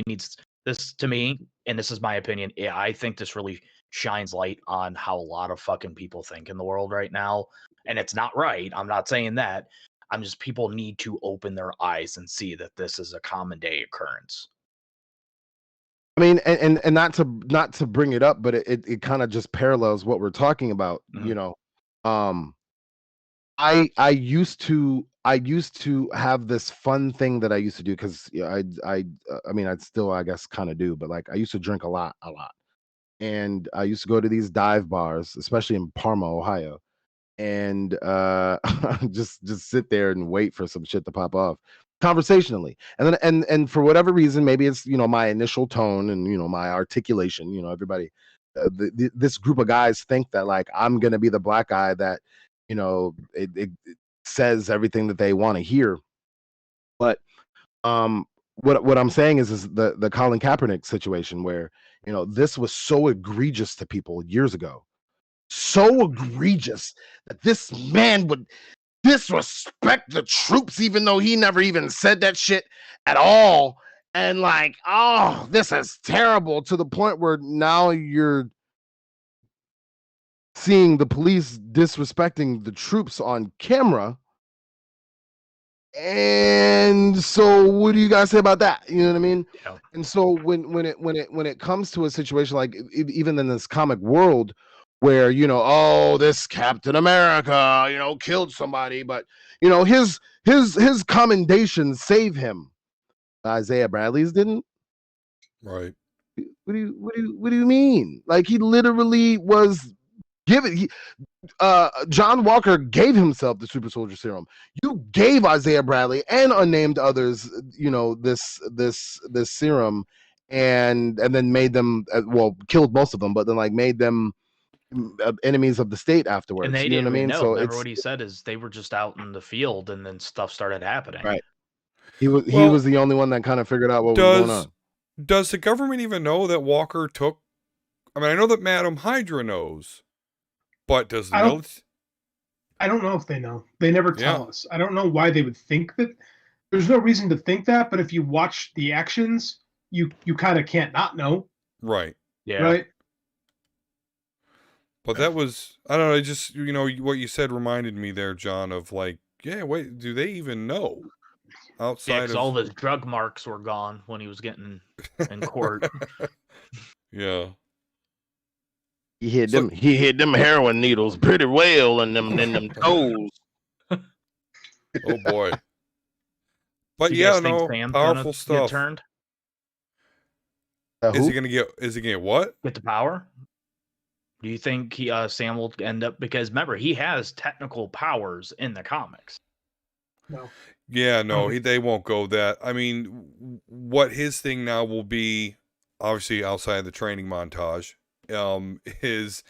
Needs this, to me, and this is my opinion. Yeah, I think this really shines light on how a lot of fucking people think in the world right now, and it's not right. I'm not saying that. I'm just, people need to open their eyes and see that this is a common day occurrence. I mean, and not to bring it up, but it kind of just parallels what we're talking about. I used to have this fun thing that I used to do, because I mean, I'd still, I guess, kind of do, but like, I used to drink a lot, and I used to go to these dive bars, especially in Parma, Ohio, and just sit there and wait for some shit to pop off conversationally. And then and for whatever reason, maybe it's my initial tone and my articulation, everybody, this group of guys think that, like, I'm gonna be the black guy that it says everything that they want to hear. But what I'm saying is the Colin Kaepernick situation, where this was so egregious to people years ago, so egregious that this man would disrespect the troops, even though he never even said that shit at all. And like, oh, this is terrible, to the point where now you're seeing the police disrespecting the troops on camera. And so, what do you guys say about that? You know what I mean? Yeah. And so, when it comes to a situation like even in this comic world, where oh, this Captain America, killed somebody, but his commendations save him. Isaiah Bradley's didn't. Right. What do you mean? Like, he literally was given. John Walker gave himself the super soldier serum. You gave Isaiah Bradley and unnamed others, this serum, and then made them killed most of them, but then like made them enemies of the state afterwards. And they you know didn't what I even mean? know. So Remember it's what he said is they were just out in the field, and then stuff started happening. right. He was the only one that kind of figured out what was going on. Does the government even know that Walker took? I mean, I know that Madam Hydra knows, but does the military? I don't know if they know. They never tell us. I don't know why they would think that. There's no reason to think that, but if you watch the actions, you kind of can't not know. Right. Yeah. Right. But that was, I don't know, just, what you said reminded me there, John, of like, yeah, wait, do they even know? Outside of all the drug marks were gone when he was getting in court. Yeah. He hit them heroin needles pretty well in them toes. Oh boy. But you guys think Sam's powerful stuff. Get turned? Is he gonna get what? Get the power? Do you think Sam will end up, because remember, he has technical powers in the comics. No. Yeah, no, they won't go that. I mean, what his thing now will be, obviously outside the training montage, is,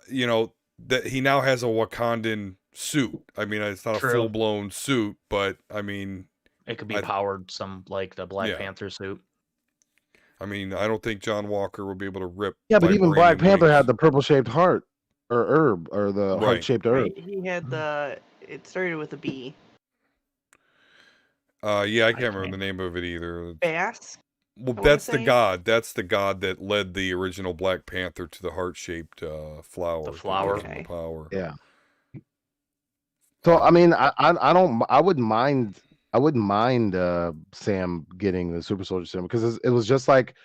that he now has a Wakandan suit. I mean, it's not a full-blown suit, but I mean, it could be powered some like the Black Panther suit. I mean, I don't think John Walker will be able to rip. Yeah, but even Black Panther had the purple-shaped heart or herb, or the heart-shaped herb. Right. He had it started with a B. Yeah, I can't remember the name of it either. Bass? Well, that's the god. That's the god that led the original Black Panther to the heart-shaped flower. The flower. The power. Yeah. So I mean, I wouldn't mind Sam getting the super soldier serum, because it was just like,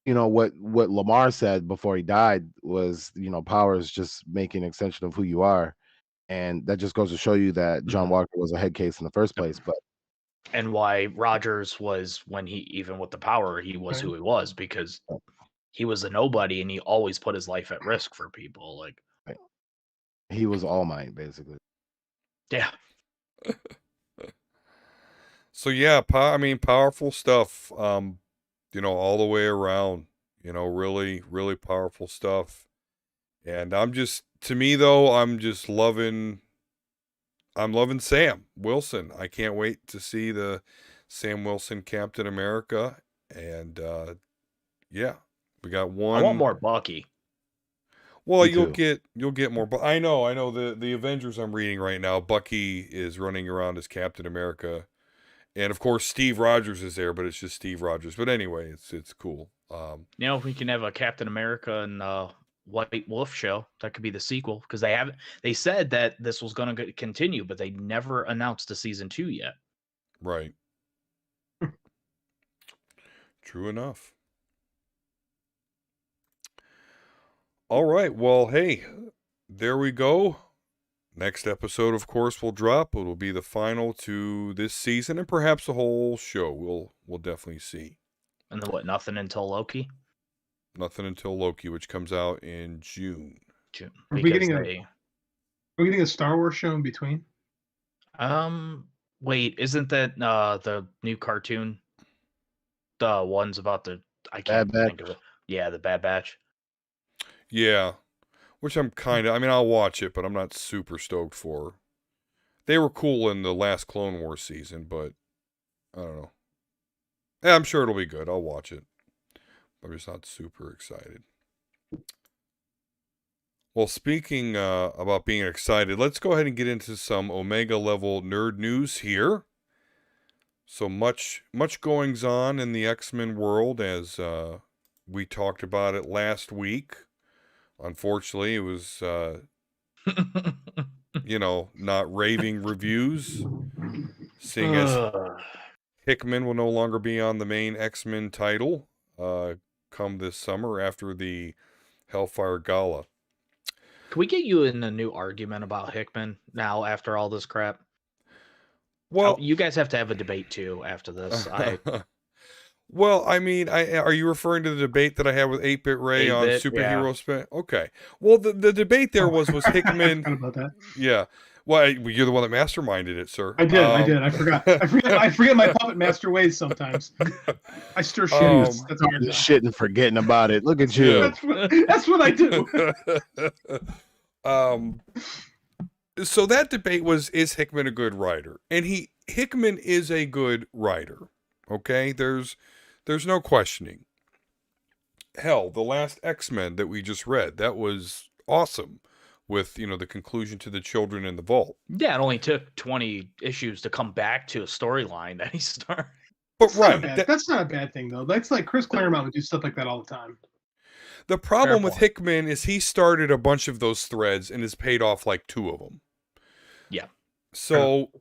what Lamar said before he died was, power is just making an extension of who you are, and that just goes to show you that John Walker was a head case in the first place. But and why Rogers was, when he, even with the power, he was who he was, because he was a nobody and he always put his life at risk for people. Like, he was All Might, basically. Yeah. So yeah, I mean, powerful stuff. All the way around. Really, really powerful stuff. And to me though, I'm loving Sam Wilson. I can't wait to see the Sam Wilson Captain America. And yeah, we got one. I want more Bucky. Well, you'll get more, but I know the Avengers I'm reading right now, Bucky is running around as Captain America. And of course Steve Rogers is there, but it's just Steve Rogers. But anyway, it's cool. If we can have a Captain America and White Wolf show, that could be the sequel, because they said that this was going to continue, but they never announced a season 2 yet. Right. True enough. All right. Well, hey, there we go. Next episode, of course, will drop. It will be the final to this season, and perhaps the whole show. We'll definitely see. And then what? Nothing until Loki. Nothing until Loki, which comes out in June. Are we getting a Star Wars show in between? Wait, isn't that the new cartoon? The ones about I can't think of it. Yeah, the Bad Batch. Yeah, which I mean, I'll watch it, but I'm not super stoked for. They were cool in the last Clone Wars season, but I don't know. Yeah, I'm sure it'll be good. I'll watch it. I'm just not super excited. Well, speaking about being excited, let's go ahead and get into some Omega level nerd news here. So much goings on in the X-Men world, as we talked about it last week. Unfortunately, it was, not raving reviews seeing as Hickman will no longer be on the main X-Men title come this summer after the Hellfire Gala. Can we get you in a new argument about Hickman now after all this crap? Well, you guys have to have a debate too after this. Well, I mean, are you referring to the debate that I had with 8-Bit Ray on superhero spin? Okay. Well, the debate there was Hickman. I forgot about that. Yeah. Well, you're the one that masterminded it, sir. I did. I forgot. I forget my puppet master ways sometimes. I stir shit. That's hard. Shit and forgetting about it. Look at you. That's what I do. So that debate was, is Hickman a good writer? And Hickman is a good writer. Okay? There's no questioning. Hell, the last X-Men that we just read, that was awesome. With, the conclusion to the Children in the Vault. Yeah, it only took 20 issues to come back to a storyline that he started. But that's not a bad thing, though. That's like Chris Claremont would do stuff like that all the time. The problem with Hickman is he started a bunch of those threads and has paid off like 2 of them. Yeah. So,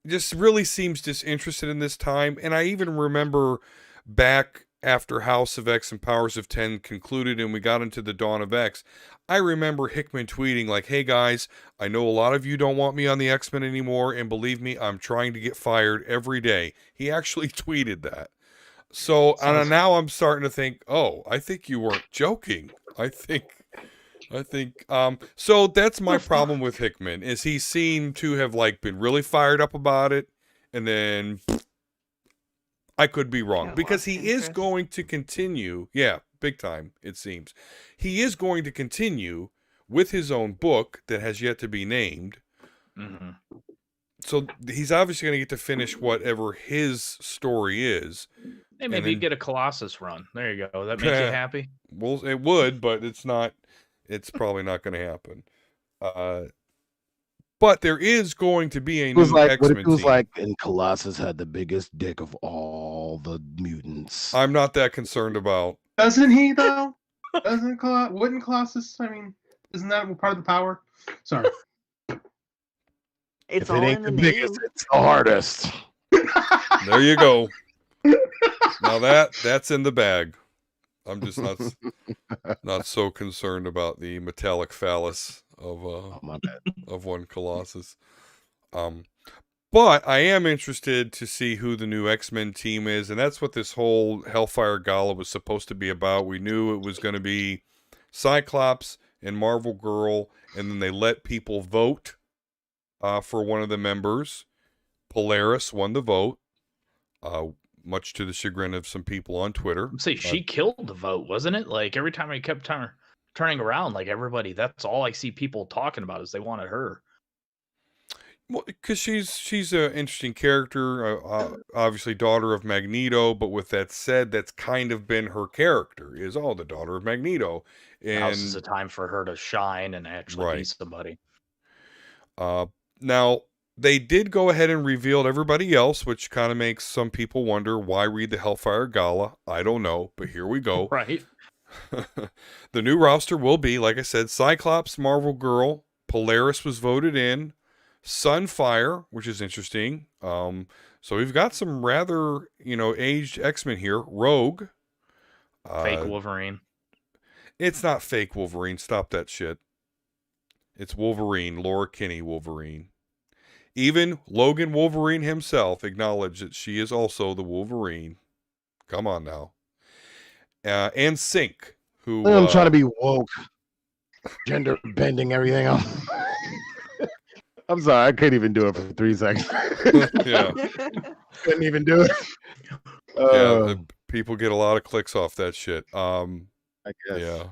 just really seems disinterested in this time. And I even remember back after House of X and Powers of 10 concluded and we got into the Dawn of X, I remember Hickman tweeting like, hey guys, I know a lot of you don't want me on the X-Men anymore, and believe me, I'm trying to get fired every day. He actually tweeted that. So now I'm starting to think, oh, I think you weren't joking. I think, so that's my problem with Hickman, is he seemed to have been really fired up about it, and then I could be wrong, because he is going to continue. Yeah, big time, it seems. He is going to continue with his own book that has yet to be named. Mm-hmm. So he's obviously going to get to finish whatever his story is. Hey, maybe you get a Colossus run. There you go. That makes you happy? Well, it would, but it's not. It's probably not going to happen. But there is going to be a new X-Men What it feels team. like, and Colossus had the biggest dick of all the mutants. I'm not that concerned about. Doesn't he, though? Wouldn't Colossus, isn't that part of the power? Sorry. It's if all it ain't in the the biggest, name. it's the hardest. There you go. Now that's in the bag. I'm just not so concerned about the metallic phallus of one Colossus. But I am interested to see who the new X-Men team is, and that's what this whole Hellfire Gala was supposed to be about. We knew it was going to be Cyclops and Marvel Girl, and then they let people vote for one of the members. Polaris won the vote, much to the chagrin of some people on Twitter. She killed the vote, wasn't it? Like, every time I kept turning around, like, everybody, that's all I see people talking about is they wanted her. Well, because she's an interesting character, obviously daughter of Magneto, but with that said, that's kind of been her character, is the daughter of Magneto. And now this is a time for her to shine and actually be somebody. Now, they did go ahead and revealed everybody else, which kind of makes some people wonder, why read the Hellfire Gala? I don't know, but here we go. Right. The new roster will be, like I said, Cyclops, Marvel Girl, Polaris was voted in, Sunfire, which is interesting. So we've got some rather, aged X-Men here. Rogue. Fake Wolverine. It's not fake Wolverine. Stop that shit. It's Wolverine, Laura Kinney Wolverine. Even Logan Wolverine himself acknowledged that she is also the Wolverine. Come on now. And Sync, who... I'm trying to be woke. Gender bending everything up. I'm sorry, I couldn't even do it for 3 seconds. Yeah. Couldn't even do it. People get a lot of clicks off that shit. I guess. Yeah.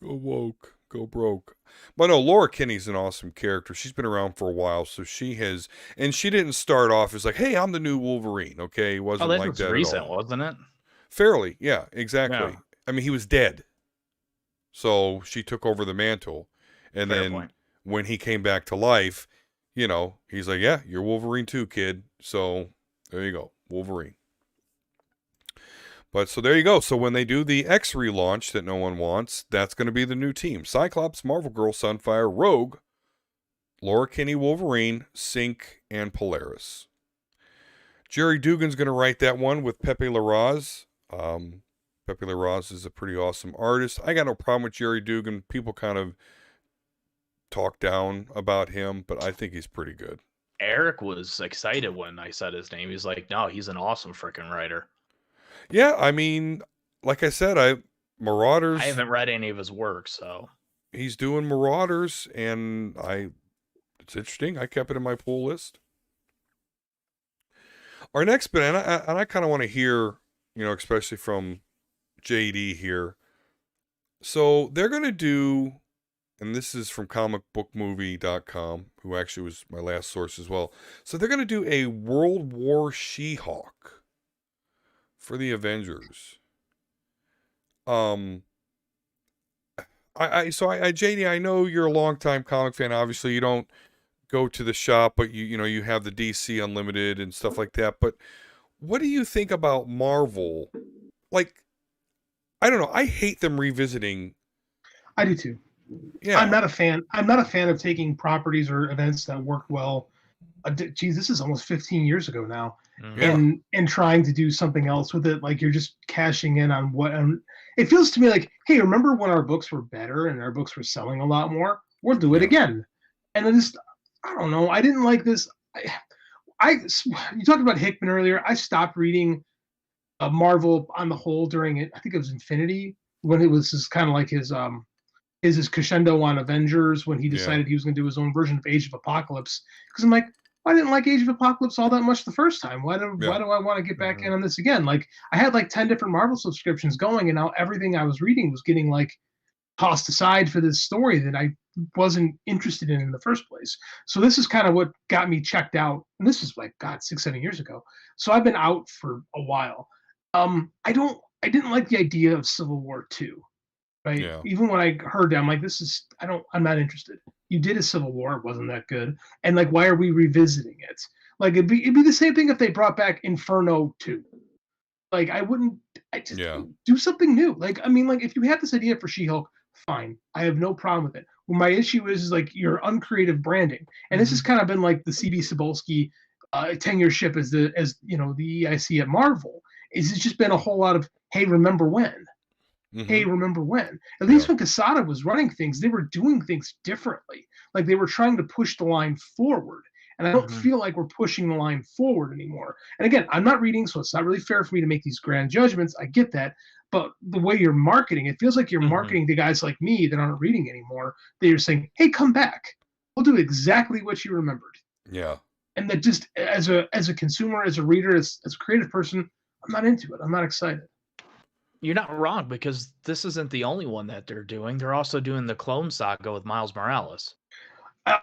Go woke. Go broke. But no, Laura Kinney's an awesome character. She's been around for a while, so she has... And she didn't start off as like, hey, I'm the new Wolverine, okay? It wasn't like that recent, at all. wasn't it? Fairly, yeah, exactly. Yeah. I mean, he was dead. So she took over the mantle. And Fair then point. when he came back to life, he's like, yeah, you're Wolverine too, kid. So there you go, Wolverine. But so there you go. So when they do the X relaunch that no one wants, that's going to be the new team. Cyclops, Marvel Girl, Sunfire, Rogue, Laura Kinney, Wolverine, Sync, and Polaris. Jerry Dugan's going to write that one with Pepe Larraz. Pepe Larraz is a pretty awesome artist. I got no problem with Jerry Dugan. People kind of talk down about him, but I think he's pretty good. Eric was excited when I said his name. He's like, no, he's an awesome freaking writer. Yeah, I mean, like I said, Marauders. I haven't read any of his work, so. He's doing Marauders, and it's interesting. I kept it in my pull list. Our next bit, and I kind of want to hear, especially from JD here. So they're going to do, and this is from comicbookmovie.com, who actually was my last source as well. So they're going to do a World War She-Hulk for the Avengers. JD, I know you're a longtime comic fan. Obviously, you don't go to the shop, but you have the DC Unlimited and stuff like that. But what do you think about Marvel? Like, I don't know. I hate them revisiting. I do too. Yeah, I'm not a fan. I'm not a fan of taking properties or events that worked well. Geez, this is almost 15 years ago now, and trying to do something else with it. Like you're just cashing in on what. It feels to me like, hey, remember when our books were better and our books were selling a lot more? We'll do it again. And then I don't know. I didn't like this. You talked about Hickman earlier. I stopped reading Marvel on the whole during it. I think it was Infinity when it was kind of like his crescendo on Avengers when he decided he was going to do his own version of Age of Apocalypse. Because I'm like, I didn't like Age of Apocalypse all that much the first time. Why do I want to get back in on this again? Like I had like 10 different Marvel subscriptions going, and now everything I was reading was getting like tossed aside for this story that I wasn't interested in the first place. So this is kind of what got me checked out. And this is like, God, 6-7 years ago. So I've been out for a while. I didn't like the idea of Civil War 2. Right. Yeah. Even when I heard that, I'm like, I'm not interested. You did a Civil War. It wasn't that good. And like, why are we revisiting it? Like, it'd be the same thing if they brought back Inferno 2. Like, do something new. Like, I mean, like, if you had this idea for She-Hulk, fine. I have no problem with it. Well, my issue is like your uncreative branding. And this has kind of been like the CB Cebulski tenureship as the EIC at Marvel. It's just been a whole lot of, hey, remember when? Hey, remember when? At least when Quesada was running things, they were doing things differently. Like they were trying to push the line forward. And I don't feel like we're pushing the line forward anymore. And again, I'm not reading, so it's not really fair for me to make these grand judgments. I get that. But the way you're marketing, it feels like you're marketing to guys like me that aren't reading anymore. They're saying, hey, come back. We'll do exactly what you remembered. Yeah. And that just as a consumer, as a reader, as a creative person, I'm not into it. I'm not excited. You're not wrong, because this isn't the only one that they're doing. They're also doing the Clone Saga with Miles Morales.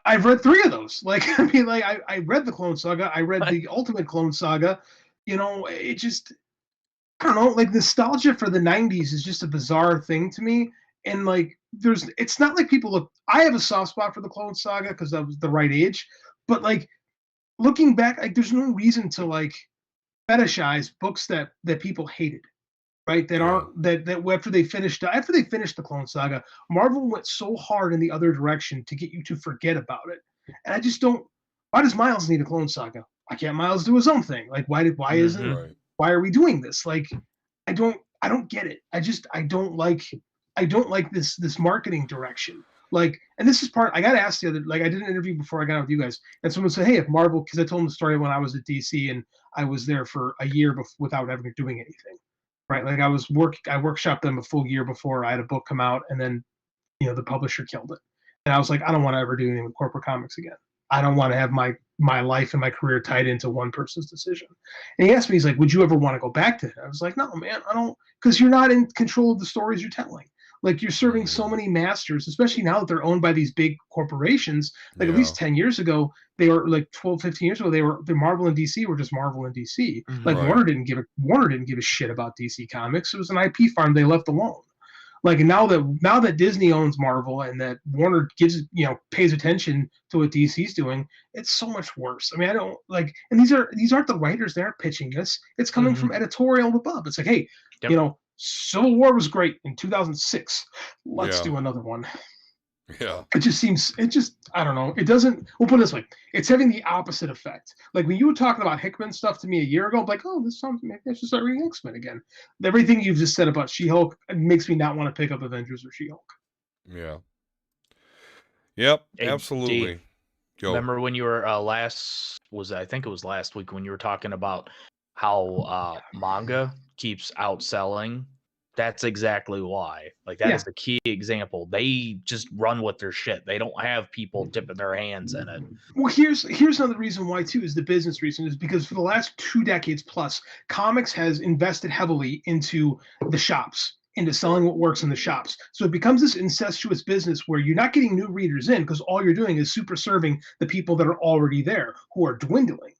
I've read 3 of those. Like, I mean, like I read the Clone Saga. I read the Ultimate Clone Saga. It just, I don't know, like nostalgia for the 90s is just a bizarre thing to me. And like, it's not like people look, I have a soft spot for the Clone Saga because I was the right age. But like, looking back, like there's no reason to like fetishize books that people hated. Right, that after they finished the Clone Saga, Marvel went so hard in the other direction to get you to forget about it. And I just don't. Why does Miles need a Clone Saga? Why can't Miles do his own thing? Like why are we doing this? Like I don't get it. I don't like this marketing direction. Like, and this is part I got asked the other, like I did an interview before I got out with you guys, and someone said, hey, if Marvel, because I told them the story when I was at DC and I was there for a year without ever doing anything. Right, like I workshopped them a full year before I had a book come out, and then, the publisher killed it. And I was like, I don't want to ever do anything with corporate comics again. I don't want to have my life and my career tied into one person's decision. And he asked me, he's like, would you ever want to go back to it? I was like, no, man, I don't, because you're not in control of the stories you're telling. Like you're serving so many masters, especially now that they're owned by these big corporations. Like at least 10 years ago, they were like 12, 15 years ago, the Marvel and DC were just Marvel and DC. Like Warner didn't give a shit about DC Comics. It was an IP farm they left alone. Like now that Disney owns Marvel and that Warner pays attention to what DC's doing, it's so much worse. I mean, I don't like, and these aren't the writers that are pitching this. It's coming from editorial above. It's like, hey, Civil War was great in 2006. Let's do another one. Yeah. I don't know. It doesn't, we'll put it this way. It's having the opposite effect. Like when you were talking about Hickman stuff to me a year ago, I'm like, oh, this sounds, maybe I should start reading X-Men again. Everything you've just said about She-Hulk makes me not want to pick up Avengers or She-Hulk. Yeah. Yep. Hey, Absolutely. Dave, Go. remember when you were I think it was last week when you were talking about how manga keeps outselling? That's exactly why. Like that is the key example. They just run with their shit. They don't have people dipping their hands in it. Well, here's another reason why too, is the business reason, is because for the last 2 decades plus, comics has invested heavily into the shops, into selling what works in the shops. So it becomes this incestuous business where you're not getting new readers in because all you're doing is super serving the people that are already there who are dwindling.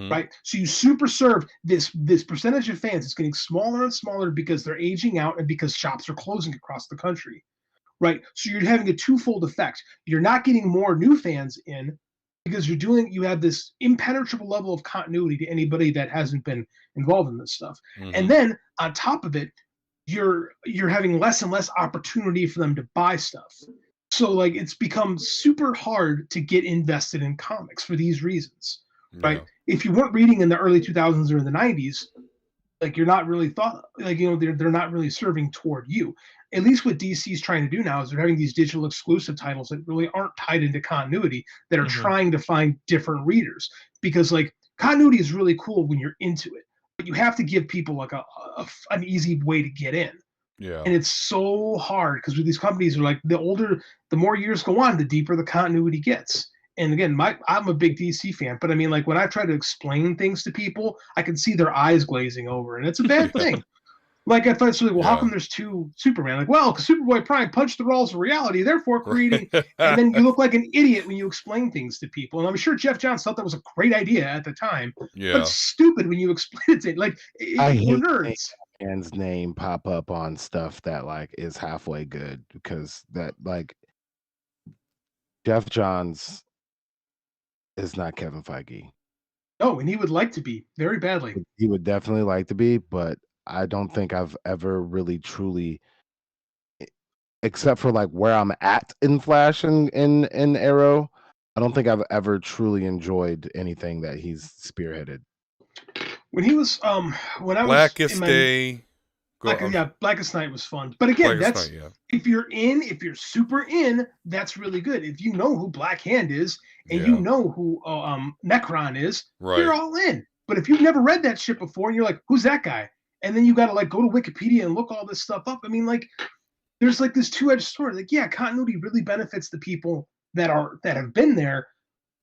Right, so you super serve this percentage of fans. It's getting smaller and smaller because they're aging out and because shops are closing across the country. Right, so you're having a twofold effect. You're not getting more new fans in because you have this impenetrable level of continuity to anybody that hasn't been involved in this stuff. And then on top of it, you're having less and less opportunity for them to buy stuff. So like it's become super hard to get invested in comics for these reasons. Right, if you weren't reading in the early 2000s or in the 90s, like you're not really thought, like, you know, they're not really serving toward you. At least what DC's trying to do now is they're having these digital exclusive titles that really aren't tied into continuity, that are trying to find different readers, because like continuity is really cool when you're into it, but you have to give people like an easy way to get in. And it's so hard because with these companies are like, the more years go on, the deeper the continuity gets. And again, I'm a big DC fan, but I mean, like when I try to explain things to people, I can see their eyes glazing over, and it's a bad thing. Like I thought, it's like, well, how come there's two Superman? Like, well, because Superboy Prime punched the walls of reality, therefore creating. And then you look like an idiot when you explain things to people. And I'm sure Jeff Johns thought that was a great idea at the time, but it's stupid when you explain it to like we're nerds. Man's name pop up on stuff that like is halfway good, because that like Jeff Johns is not Kevin Feige. Oh, and he would like to be very badly. He would definitely like to be, but I don't think I've ever really truly, except for like where I'm at in Flash and in Arrow, I don't think I've ever truly enjoyed anything that he's spearheaded. When he was when I Blackest was Day. Blackest Night was fun. But again, if you're super in, that's really good. If you know who Black Hand is and you know who Necron is, you're all in. But if you've never read that shit before and you're like, who's that guy? And then you got to like go to Wikipedia and look all this stuff up. I mean, like, there's like this two-edged sword. Like, yeah, continuity really benefits the people that have been there,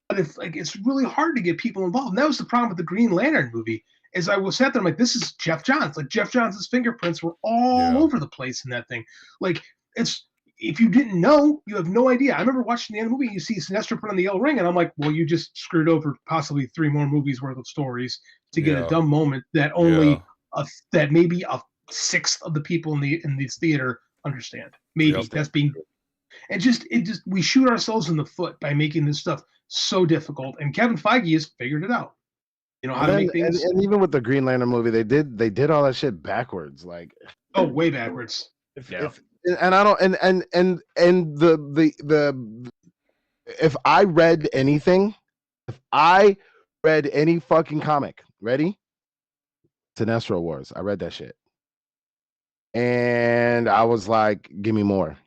but if like it's really hard to get people involved. And that was the problem with the Green Lantern movie. As I was sat there, I'm like, this is Jeff Johns. Like Jeff Johns' fingerprints were all over the place in that thing. Like it's, if you didn't know, you have no idea. I remember watching the end of the movie, you see Sinestro put on the yellow ring, and I'm like, well, you just screwed over possibly 3 more movies worth of stories to get a dumb moment that only that maybe a sixth of the people in this theater understand. Maybe that's being, and we shoot ourselves in the foot by making this stuff so difficult. And Kevin Feige has figured it out. You know how to make things. And even with the Green Lantern movie, they did all that shit backwards, like way backwards. And I don't and the if I read anything, if I read any fucking comic, ready? Sinestro Wars. I read that shit. And I was like, give me more.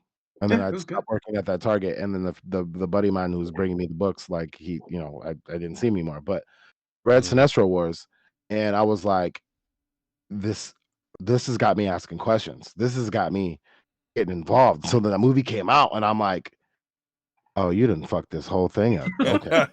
And then I stopped working at that Target. And then the buddy of mine who was bringing me the books, like he, you know, I didn't see him anymore, but read Sinestro Wars, and I was like, this has got me asking questions. This has got me getting involved. So then the movie came out, and I'm like, oh, you didn't fuck this whole thing up. Okay.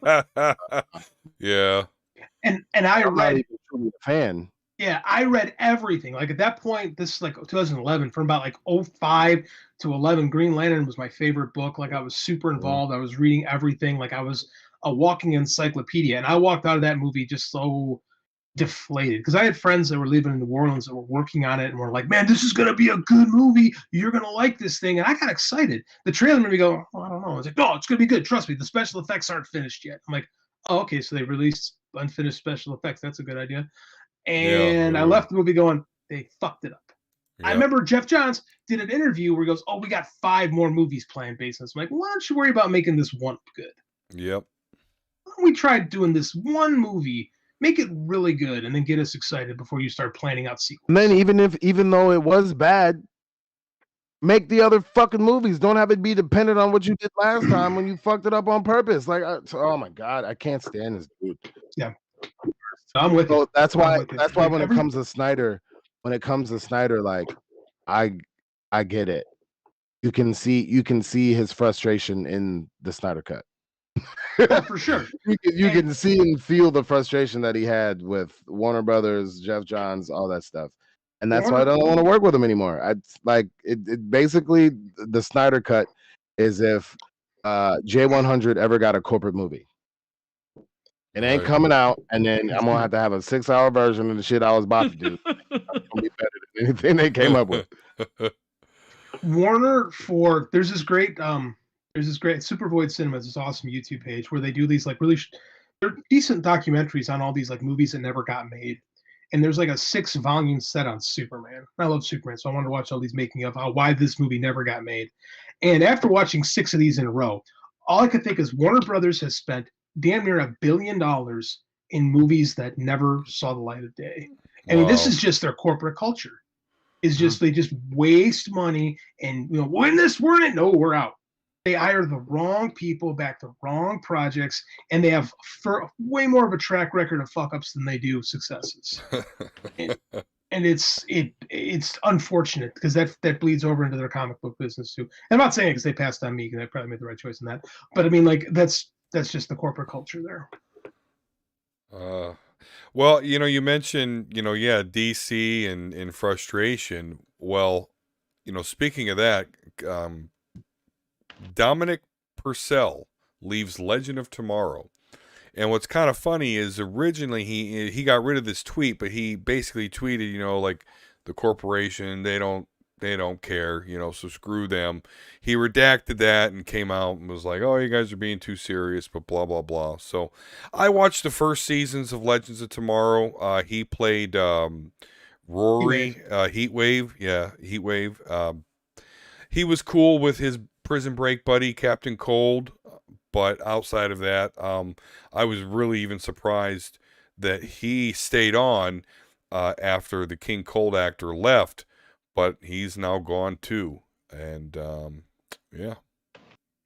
And I I'm read, not even truly a fan. Yeah, I read everything. Like at that point, this is like 2011, from about like 05 to 11, Green Lantern was my favorite book. Like I was super involved. I was reading everything. Like I was a walking encyclopedia. And I walked out of that movie just so deflated, because I had friends that were living in New Orleans that were working on it and were like, man, this is going to be a good movie. You're going to like this thing. And I got excited. The trailer made me go, oh, I don't know. I was like, no, it's going to be good. Trust me. The special effects aren't finished yet. I'm like, oh, okay. So they released unfinished special effects. That's a good idea. And I left the movie going, they fucked it up. I remember Jeff Johns did an interview where he goes, "Oh, we got 5 more movies planned based on this." I'm like, why don't you worry about making this one good? Yep. Why don't we try doing this one movie, make it really good, and then get us excited before you start planning out sequels? And then even though it was bad, make the other fucking movies. Don't have it be dependent on what you did last time when you fucked it up on purpose. Like, oh my god, I can't stand this dude. Yeah, I'm with you. That's why when it comes to Snyder, like, I get it. You can see his frustration in the Snyder Cut. Oh, for sure. You can see and feel the frustration that he had with Warner Brothers, Jeff Johns, all that stuff. And that's why I don't want to work with him anymore. It basically, the Snyder Cut is if J100 ever got a corporate movie. It ain't coming out, and then I'm gonna have a 6-hour version of the shit I was about to do. It's gonna be better than anything they came up with. Warner there's this great Super Void Cinemas, this awesome YouTube page where they do these like really they're decent documentaries on all these like movies that never got made. And there's like a 6-volume set on Superman. I love Superman, so I wanted to watch all these making of why this movie never got made. And after watching 6 of these in a row, all I could think is Warner Brothers has spent damn near $1 billion in movies that never saw the light of day. I mean, this is just their corporate culture. Is just they just waste money and we're in it. No, we're out. They hire the wrong people, back the wrong projects, and they have way more of a track record of fuck ups than they do successes. and it's unfortunate because that bleeds over into their comic book business too. And I'm not saying it because they passed on me because I probably made the right choice in that, but I mean, like that's just the corporate culture there. Well, you mentioned, DC and frustration. Well, speaking of that, Dominic Purcell leaves Legend of Tomorrow. And what's kind of funny is originally he got rid of this tweet, but he basically tweeted, like the corporation, they don't care, so screw them. He redacted that and came out and was like, oh, you guys are being too serious, but blah, blah, blah. So I watched the first seasons of Legends of Tomorrow. He played Rory, Heatwave. Yeah, Heatwave. He was cool with his Prison Break buddy, Captain Cold. But outside of that, I was really even surprised that he stayed on after the King Cold actor left. But he's now gone too, and yeah.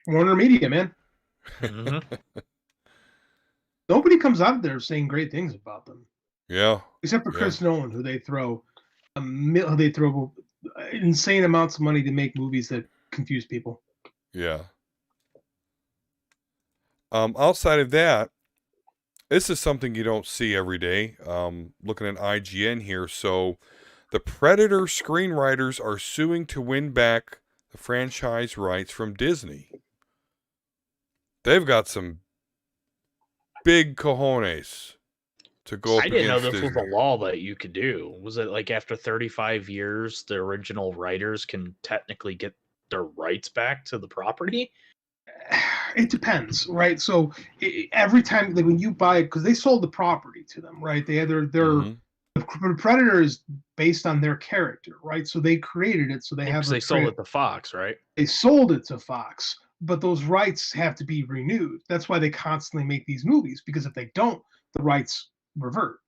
Warner Media, man. Mm-hmm. Nobody comes out there saying great things about them. Yeah. Except for Chris Nolan, who they throw insane amounts of money to make movies that confuse people. Yeah. Outside of that, this is something you don't see every day. Looking at IGN here, so. The Predator screenwriters are suing to win back the franchise rights from Disney. They've got some big cojones to go up against I didn't know this Disney. was a law that you could do. Was it like after 35 years, the original writers can technically get their rights back to the property? It depends, right? So every time, like when you buy it, because they sold the property to them, right? They had their The Predator is based on their character, right? So they created it, so they have. They sold it to Fox, right? They sold it to Fox, but those rights have to be renewed. That's why they constantly make these movies, because if they don't, the rights revert,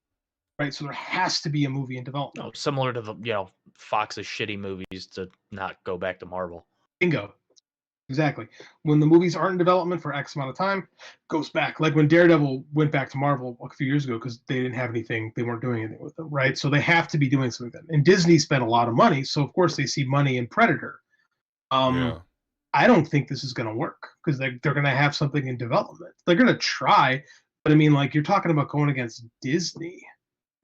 right? So there has to be a movie in development. No, similar to the Fox's shitty movies to not go back to Marvel. Bingo. Exactly. When the movies aren't in development for X amount of time, goes back. Like when Daredevil went back to Marvel a few years ago because they didn't have anything, they weren't doing anything with them, right? So they have to be doing something with them. And Disney spent a lot of money, so of course they see money in Predator. I don't think this is going to work because they're going to have something in development. They're going to try, but I mean, like you're talking about going against Disney.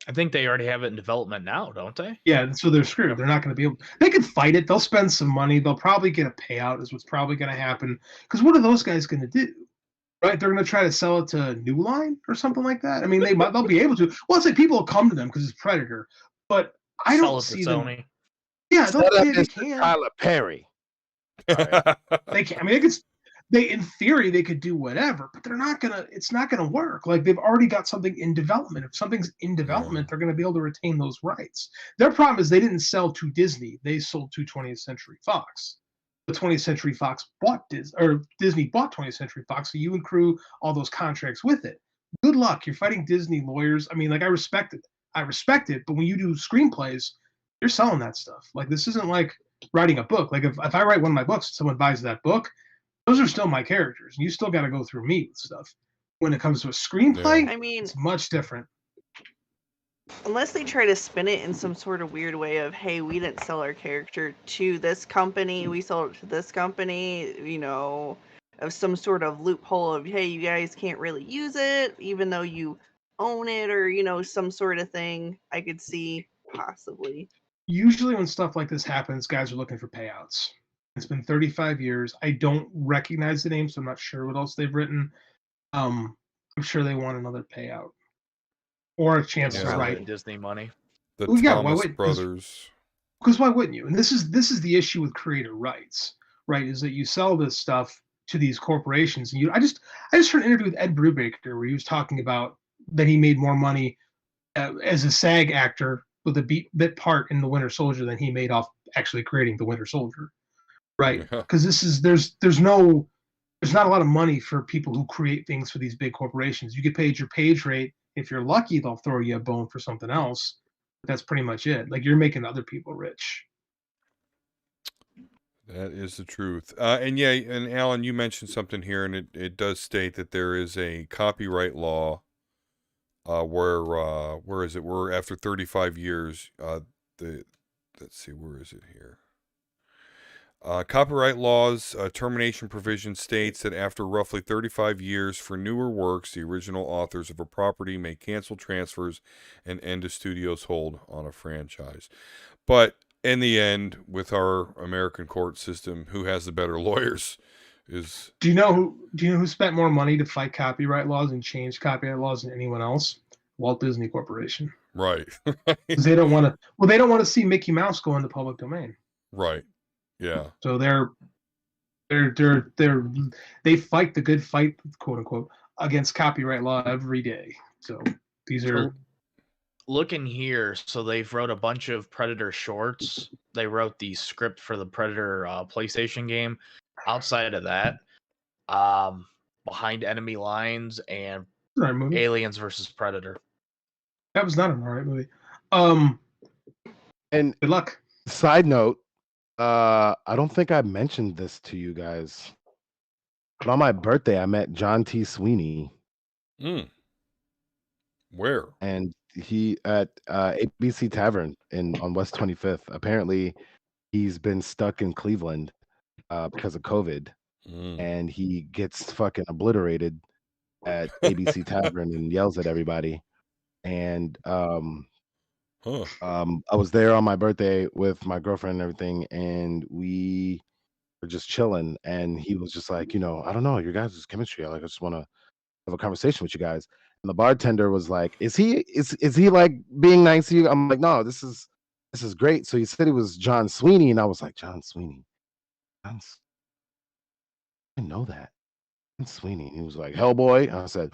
I think they already have it in development now, don't they? Yeah, so they're screwed. They're not going to be able. They can fight it. They'll spend some money. They'll probably get a payout. Is what's probably going to happen. Because what are those guys going to do? Right? They're going to try to sell it to New Line or something like that. I mean, they'll be able to. Well, it's like people will come to them because it's Predator, but I don't see them. Sony. Yeah, they can. Tyler Perry. They can. I mean, in theory, they could do whatever, but it's not gonna work. Like, they've already got something in development. If something's in development, they're gonna be able to retain those rights. Their problem is they didn't sell to Disney. They sold to 20th Century Fox. The 20th Century Fox bought Disney bought 20th Century Fox, so you accrue all those contracts with it. Good luck. You're fighting Disney lawyers. I mean, like, I respect it, but when you do screenplays, you're selling that stuff. Like, this isn't like writing a book. Like, if I write one of my books and someone buys that book, those are still my characters, and you still got to go through me with stuff. When it comes to a screenplay, I mean, it's much different. Unless they try to spin it in some sort of weird way of, hey, we didn't sell our character to this company, we sold it to this company, you know, of some sort of loophole of, hey, you guys can't really use it, even though you own it, or, you know, some sort of thing, I could see possibly. Usually when stuff like this happens, guys are looking for payouts. It's been 35 years. I don't recognize the name, so I'm not sure what else they've written. I'm sure they want another payout or a chance to write Disney money. The Thomas brothers. Because why wouldn't you? And this is the issue with creator rights, right? Is that you sell this stuff to these corporations, and I just heard an interview with Ed Brubaker where he was talking about that he made more money as a SAG actor with a bit part in The Winter Soldier than he made off actually creating The Winter Soldier, right? Because there's not a lot of money for people who create things for these big corporations. You get paid your page rate. If you're lucky, they'll throw you a bone for something else. But that's pretty much it. Like, you're making other people rich. That is the truth. And yeah, and Alan, you mentioned something here, and it does state that there is a copyright law where is it? Where after 35 years, let's see, where is it here? Copyright law's termination provision states that after roughly 35 years for newer works, the original authors of a property may cancel transfers and end a studio's hold on a franchise. But in the end, with our American court system, who has the better lawyers is... Do you know who spent more money to fight copyright laws and change copyright laws than anyone else? Walt Disney Corporation. Right. Because they don't want to see Mickey Mouse go into public domain. Right. Yeah. So they fight the good fight, quote unquote, against copyright law every day. So these are looking here. So they've wrote a bunch of Predator shorts. They wrote the script for the Predator PlayStation game. Outside of that, Behind Enemy Lines and Aliens versus Predator. That was not an alright movie. And good luck. Side note, I don't think I mentioned this to you guys, but on my birthday, I met John T. Sweeney. Where? And he at ABC Tavern on West 25th. Apparently, he's been stuck in Cleveland because of COVID, and he gets fucking obliterated at ABC Tavern and yells at everybody. And I was there on my birthday with my girlfriend and everything, and we were just chilling. And he was just like, I don't know, your guys' chemistry. I just want to have a conversation with you guys. And the bartender was like, "Is he like being nice to you?" I'm like, "No, this is great." So he said it was John Sweeney, and I was like, "John Sweeney, I know that, John Sweeney." And he was like, "Hellboy." And I said,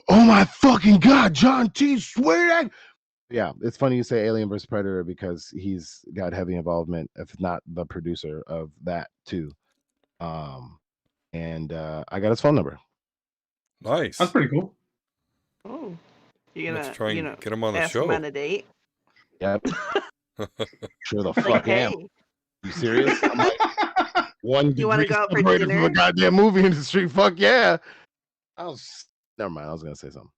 "Oh my fucking god, John T. Sweeney!" Yeah, it's funny you say Alien vs Predator because he's got heavy involvement, if not the producer of that too. And I got his phone number. Nice. That's pretty cool. Oh, you gonna try and get him on the ask show. him on a date? Yep. Sure the fuck am. You serious? I'm like, you want to go out for dinner? From a goddamn movie industry. Fuck yeah. Never mind. I was gonna say something.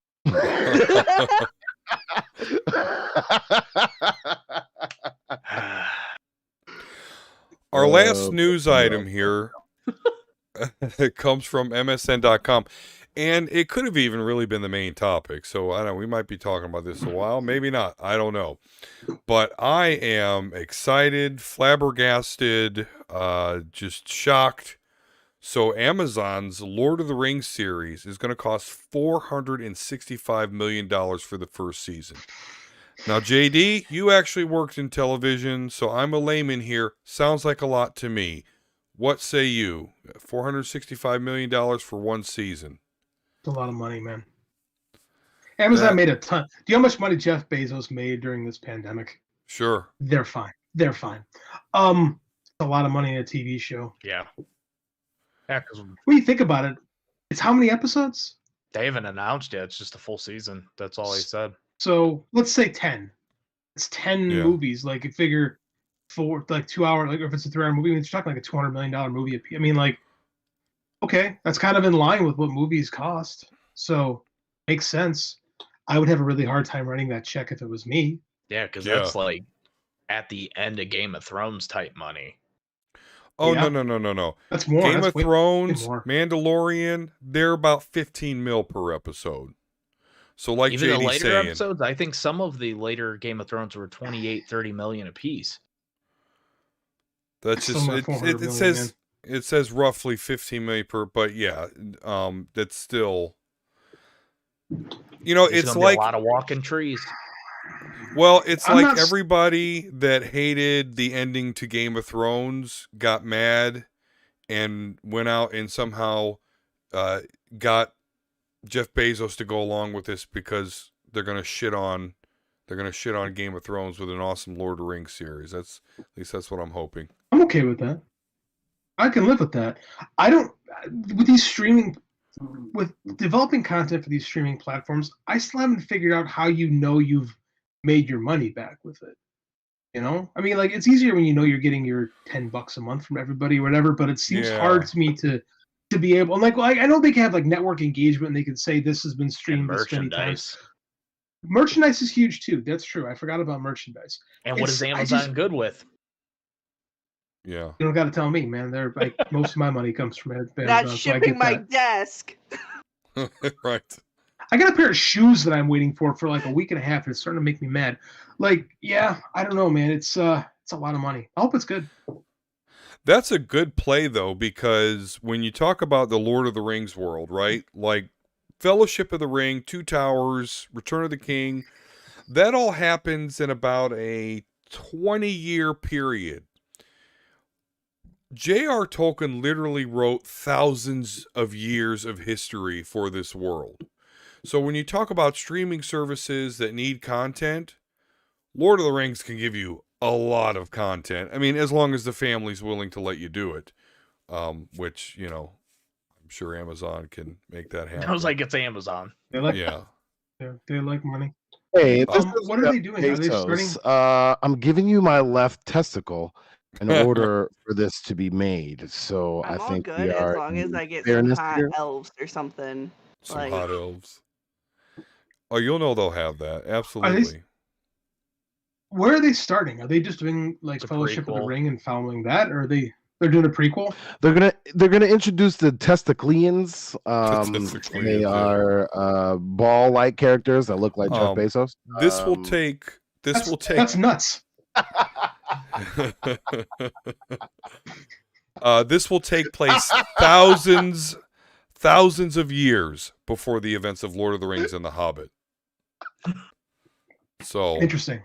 Our last news item here comes from MSN.com, and it could have even really been the main topic. So I don't know, we might be talking about this a while, maybe not. I don't know. But I am excited, flabbergasted, just shocked. So Amazon's Lord of the Rings series is going to cost $465 million for the first season. Now, JD, you actually worked in television, so I'm a layman here. Sounds like a lot to me. What say you? $465 million for one season. It's a lot of money, man. Amazon made a ton. Do you know how much money Jeff Bezos made during this pandemic? Sure. They're fine. They're fine. It's a lot of money in a TV show. Yeah. Yeah, because when you think about it, it's how many episodes? They haven't announced yet. It's just a full season. That's all he said. So let's say 10. It's 10 movies. Like, you figure for like 2 hours, like if it's a 3-hour movie, it's talking like a $200 million movie. I mean, like, okay, that's kind of in line with what movies cost. So makes sense. I would have a really hard time writing that check if it was me. Yeah, because that's like at the end of Game of Thrones type money. Oh, yeah. No. That's more. Game of Thrones, Mandalorian, they're about 15 mil per episode. So like even the later saying, episodes, I think some of the later Game of Thrones were 28, 30 million a piece. That's just it says roughly 15 million per, but yeah, that's still, it's like a lot of walking trees. Well, it's like everybody that hated the ending to Game of Thrones got mad and went out and somehow got Jeff Bezos to go along with this because they're gonna shit on Game of Thrones with an awesome Lord of the Rings series. At least that's what I'm hoping. I'm okay with that. I can live with that. With developing content for these streaming platforms, I still haven't figured out how you've made your money back with it. I mean, like, it's easier when you're getting your $10 a month from everybody or whatever, but it seems hard to me to be able, and I know they can have like network engagement and they can say this has been streamed this many times. Merchandise is huge too. That's true. I forgot about merchandise. And what is Amazon good with? Yeah. You don't got to tell me, man. They're like, most of my money comes from Amazon. Not shipping my desk. Right. I got a pair of shoes that I'm waiting for like a week and a half, and it's starting to make me mad. Like, yeah, I don't know, man. It's a lot of money. I hope it's good. That's a good play, though, because when you talk about the Lord of the Rings world, right? Like Fellowship of the Ring, Two Towers, Return of the King, that all happens in about a 20-year period. J.R. Tolkien literally wrote thousands of years of history for this world. So when you talk about streaming services that need content, Lord of the Rings can give you a lot of content. I mean, as long as the family's willing to let you do it, which, I'm sure Amazon can make that happen. I was like, it's Amazon. They like money. Hey, what are they doing? Are they starting? I'm giving you my left testicle in order for this to be made. So I'm I think all we good are as long as I get some hot elves or something. Some hot elves. Oh, you'll know they'll have that. Absolutely. Where are they starting? Are they just doing like Fellowship of the Ring and following that, or they're doing a prequel? They're gonna introduce the Testicleans. They are ball-like characters that look like Jeff Bezos. This will take. That's nuts. This will take place thousands of years before the events of Lord of the Rings and The Hobbit. So interesting.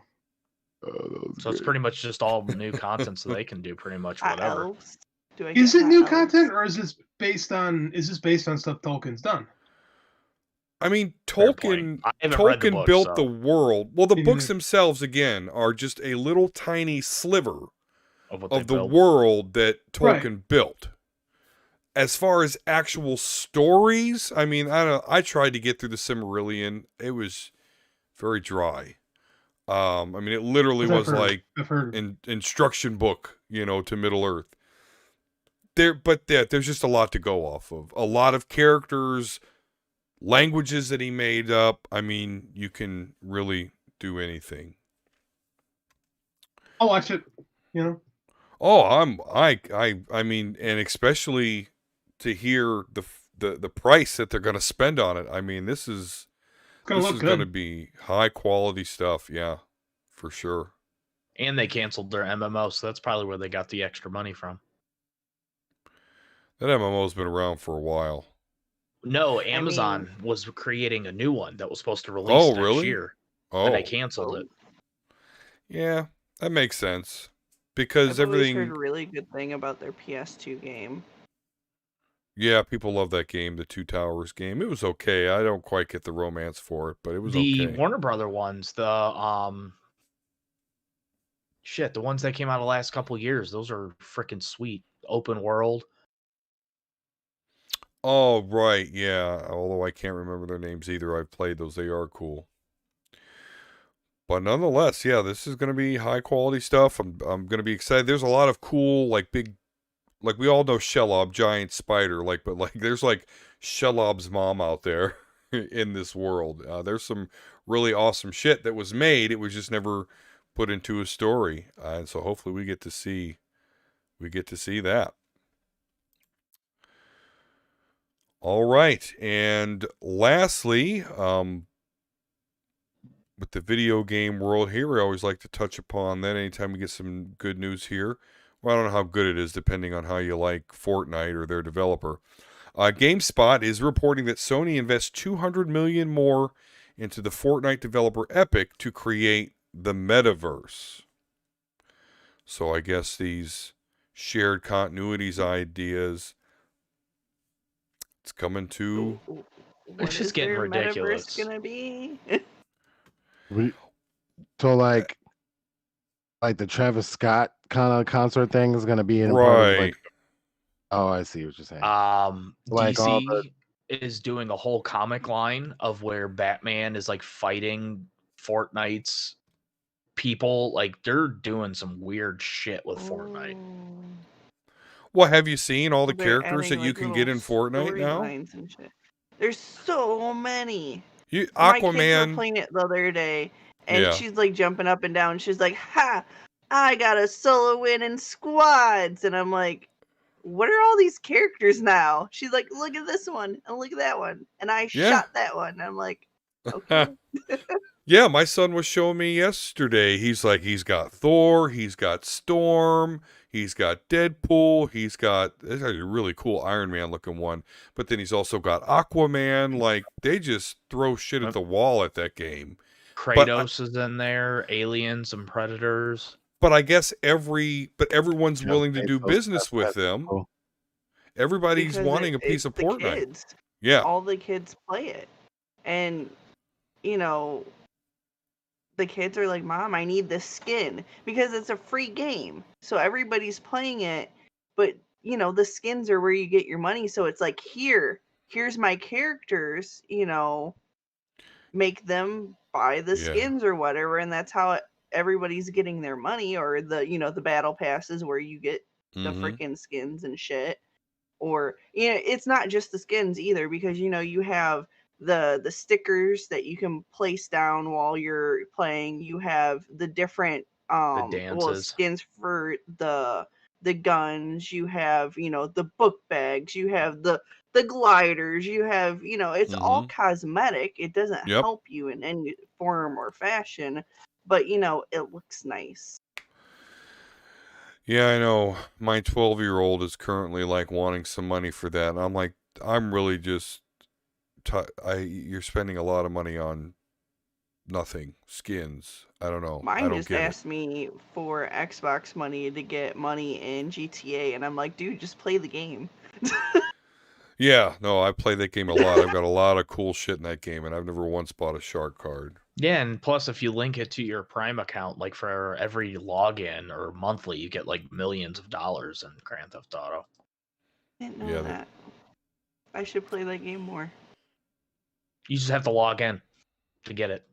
So it's pretty much just all new content, so they can do pretty much whatever. Is it new content, or is this based on stuff Tolkien's done? I mean, Tolkien built the world. Well, the books themselves, again, are just a little tiny sliver of the world that Tolkien built. As far as actual stories, I mean, I tried to get through the Silmarillion. It was very dry. I mean, it literally was like an instruction book, to Middle Earth. There's just a lot to go off of. A lot of characters, languages that he made up. I mean, you can really do anything. I'll watch it. Oh, I mean, and especially to hear the price that they're going to spend on it. I mean, this is going to be high quality stuff. Yeah, for sure. And they canceled their MMO, so that's probably where they got the extra money from. That MMO's been around for a while. No, Amazon was creating a new one that was supposed to release next year. And they canceled it. Yeah, that makes sense. because I've always heard everything. a really good thing about their PS2 game. Yeah, people love that game, the Two Towers game. It was okay. I don't quite get the romance for it, but it was The okay. Warner Brother ones, the ones that came out the last couple years, those are freaking sweet. Open world. Oh, right, yeah. Although I can't remember their names either. I've played those. They are cool. But nonetheless, yeah, this is going to be high quality stuff. I'm going to be excited. There's a lot of cool, like big, like we all know Shelob, giant spider, but there's like Shelob's mom out there in this world. There's some really awesome shit that was made. It was just never put into a story, and so hopefully we get to see that. All right, and lastly, with the video game world here, we always like to touch upon that anytime we get some good news here. Well, I don't know how good it is, depending on how you like Fortnite or their developer. GameSpot is reporting that Sony invests $200 million more into the Fortnite developer Epic to create the metaverse. So I guess these shared continuities ideas, it's coming to. What just is getting their ridiculous. metaverse gonna be? So like the Travis Scott kind of concert thing is gonna be in a part of Right. like. Oh, I see what you're saying. Like all DC is doing a whole comic line of where Batman is like fighting Fortnite's people. Like they're doing some weird shit with Fortnite. Well, have you seen all the They're characters that adding, you like, can little get in Fortnite now? storylines and shit. There's so many. You My kids were Aquaman. playing it the other day, and Yeah. she's like jumping up and down. She's like, "Ha! I got a solo win in squads," and I'm like, "What are all these characters now?" She's like, "Look at this one and look at that one," and I Yeah. shot that one. And I'm like, "Okay." Yeah, my son was showing me yesterday. He's like, he's got Thor, he's got Storm, he's got Deadpool, he's got there's a really cool Iron Man looking one, but then he's also got Aquaman. Like they just throw shit at the wall at that game. Kratos is in there, aliens and predators. But I guess everyone's willing to do business with them. Cool. Everybody's Because wanting a piece it's of the Fortnite. kids. Yeah. All the kids play it, and you know, the kids are like, "Mom, I need this skin," because it's a free game. So everybody's playing it, but you know, the skins are where you get your money. So it's like, here's my characters, make them buy the Yeah. skins or whatever, and that's how everybody's getting their money, or the battle passes where you get the freaking skins and shit. Or it's not just the skins either, because you have the stickers that you can place down while you're playing. You have the different dances. skins for the guns. You have the book bags. You have the gliders. You have it's all cosmetic. It doesn't Yep. help you in any form or fashion, but it looks nice. Yeah, I know. My 12-year-old is currently like wanting some money for that. And I'm like, I'm really just, you're spending a lot of money on nothing. Skins. I don't know. I Mine don't just get it. asked me for Xbox money to get money in GTA, and I'm like, dude, just play the game. Yeah, no, I play that game a lot. I've got a lot of cool shit in that game, and I've never once bought a shark card. Yeah, and plus if you link it to your Prime account, like for every login or monthly, you get like millions of dollars in Grand Theft Auto. Didn't know that. I should play that game more. You just have to log in to get it.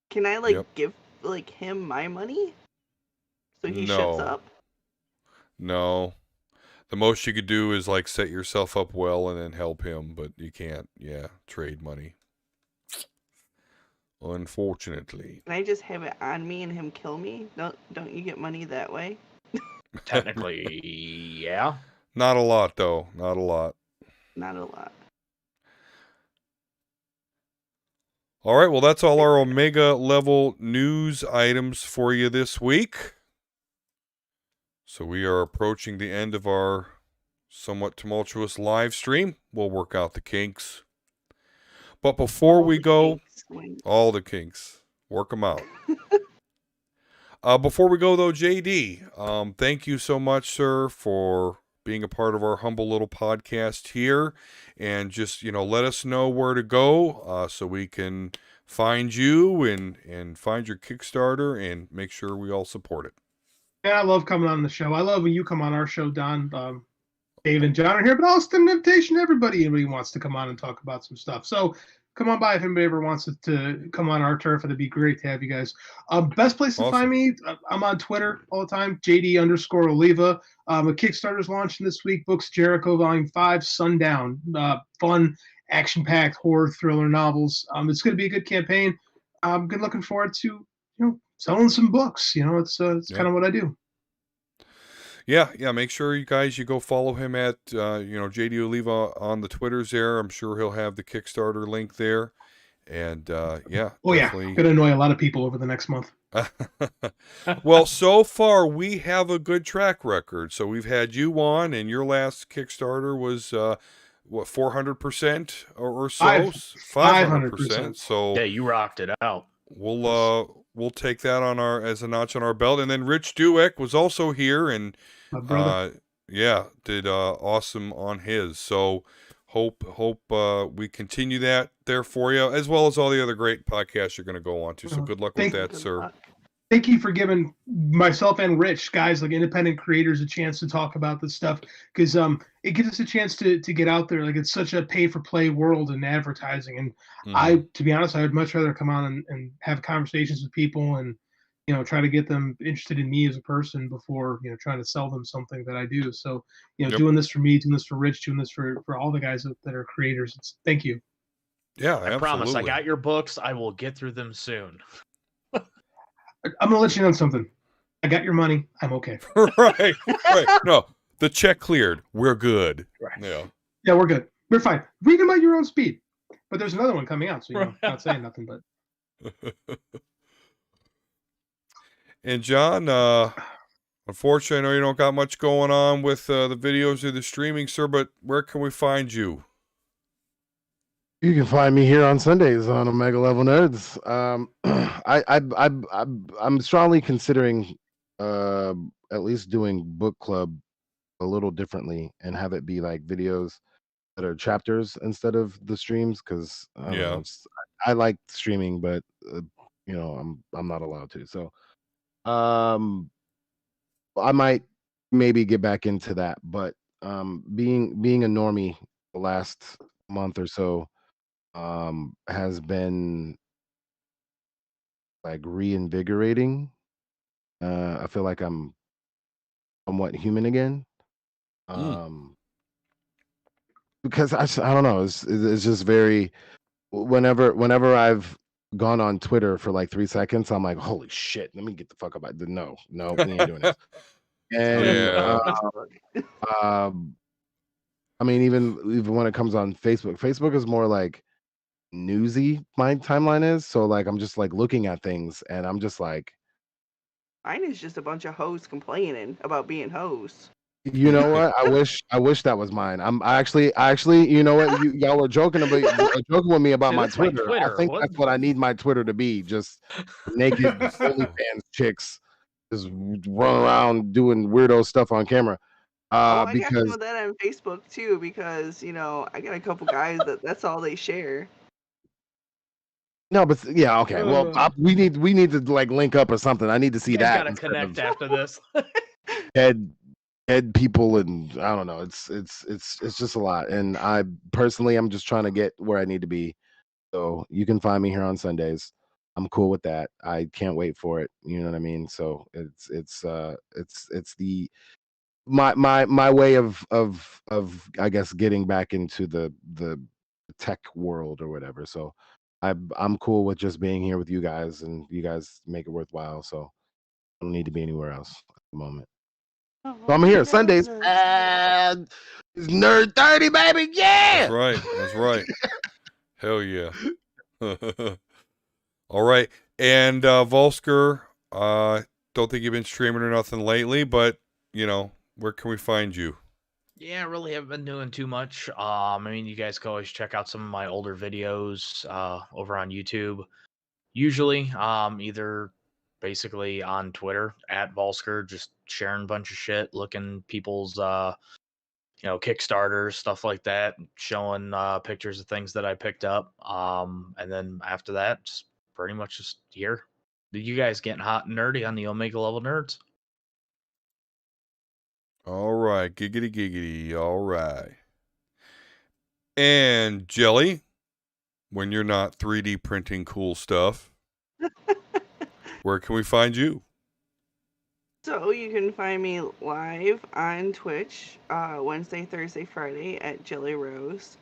Can I give him my money so he shuts up? No. The most you could do is like set yourself up well and then help him, but you can't, trade money. Unfortunately. Can I just have it on me and him kill me? Don't you get money that way? Technically, yeah. Not a lot, though. Not a lot. Not a lot. All right, well, that's all our Omega level news items for you this week. So we are approaching the end of our somewhat tumultuous live stream. We'll work out the kinks. But before we go, all the kinks, work them out. Before we go though, JD, thank you so much, sir, for being a part of our humble little podcast here, and just let us know where to go so we can find you and find your Kickstarter and make sure we all support it. Yeah, I love coming on the show. I love when you come on our show, Don. Dave and John are here, but I'll extend an invitation to everybody. Anybody wants to come on and talk about some stuff. So come on by if anybody ever wants to come on our turf. It'd be great to have you guys. Best place to Awesome. find me, I'm on Twitter all the time, JD_Oliva. A Kickstarter's launching this week, Books Jericho Volume 5, Sundown. Fun, action-packed horror thriller novels. It's going to be a good campaign. I'm good looking forward to selling some books. It's kind of what I do. Yeah. Make sure you go follow him at JD Oliva on the Twitters there. I'm sure he'll have the Kickstarter link there. And yeah, definitely. Gonna annoy a lot of people over the next month. Well, so far we have a good track record. So we've had you on, and your last Kickstarter was 400% or so, 500%. So yeah, you rocked it out. We'll take that as a notch on our belt. And then Rich Dueck was also here, and My brother. did awesome on his. So hope we continue that there for you, as well as all the other great podcasts you're going to go on to. So good luck with that, sir. Thank you for giving myself and Rich, guys like independent creators, a chance to talk about this stuff, because it gives us a chance to get out there. Like, it's such a pay-for-play world in advertising, and to be honest, I would much rather come on and have conversations with people and try to get them interested in me as a person before trying to sell them something that I do. So doing this for me, doing this for Rich, doing this for all the guys that are creators. Thank you. Yeah, I promise. I got your books. I will get through them soon. I'm gonna let you know something. I got your money. I'm okay. right. No, the check cleared. We're good. Right. Yeah, we're good. We're fine. Read them at your own speed. But there's another one coming out, so not saying nothing. But and John, unfortunately, I know you don't got much going on with the videos or the streaming, sir. But where can we find you? You can find me here on Sundays on Omega Level Nerds. I'm strongly considering at least doing book club a little differently and have it be like videos that are chapters instead of the streams, because I like streaming, but I'm not allowed to. So I might maybe get back into that, but being a normie the last month or so has been like reinvigorating. I feel like I'm somewhat human again. Because I don't know, it's just very, whenever I've gone on Twitter for like 3 seconds, I'm like, holy shit, let me get the fuck up. No, we ain't doing this. And I mean, even when it comes on Facebook is more like newsy. My timeline is, so like I'm just like looking at things and I'm just like, mine is just a bunch of hoes complaining about being hoes. You know what? I wish that was mine. I actually, you know what? Y'all were joking with me about my Twitter. I think that's what I need my Twitter to be. Just naked OnlyFans chicks just run around doing weirdo stuff on camera. I got some of that on Facebook too, because I got a couple guys that's all they share. No, but yeah, okay. Well, we need to like link up or something. I need to see that. Gotta connect after this. Head people, and I don't know. It's just a lot, and I personally, I'm just trying to get where I need to be. So you can find me here on Sundays. I'm cool with that. I can't wait for it. You know what I mean? So it's the my way of I guess getting back into the tech world or whatever. So I'm cool with just being here with you guys, and you guys make it worthwhile. So I don't need to be anywhere else at the moment. So I'm here Sundays. And it's Nerd 30, baby. Yeah. That's right. Hell yeah. All right. And Volsker, don't think you've been streaming or nothing lately, but where can we find you? Yeah, I really haven't been doing too much. I mean, you guys can always check out some of my older videos over on YouTube. Usually, either basically on Twitter at Volsker, just sharing a bunch of shit, looking people's Kickstarters, stuff like that, showing pictures of things that I picked up. And then after that, just pretty much just here. You guys getting hot and nerdy on the Omega Level Nerds? All right, giggity giggity. All right. And Jelly, when you're not 3D printing cool stuff, where can we find you? So you can find me live on Twitch Wednesday, Thursday, Friday at Jelly Rose.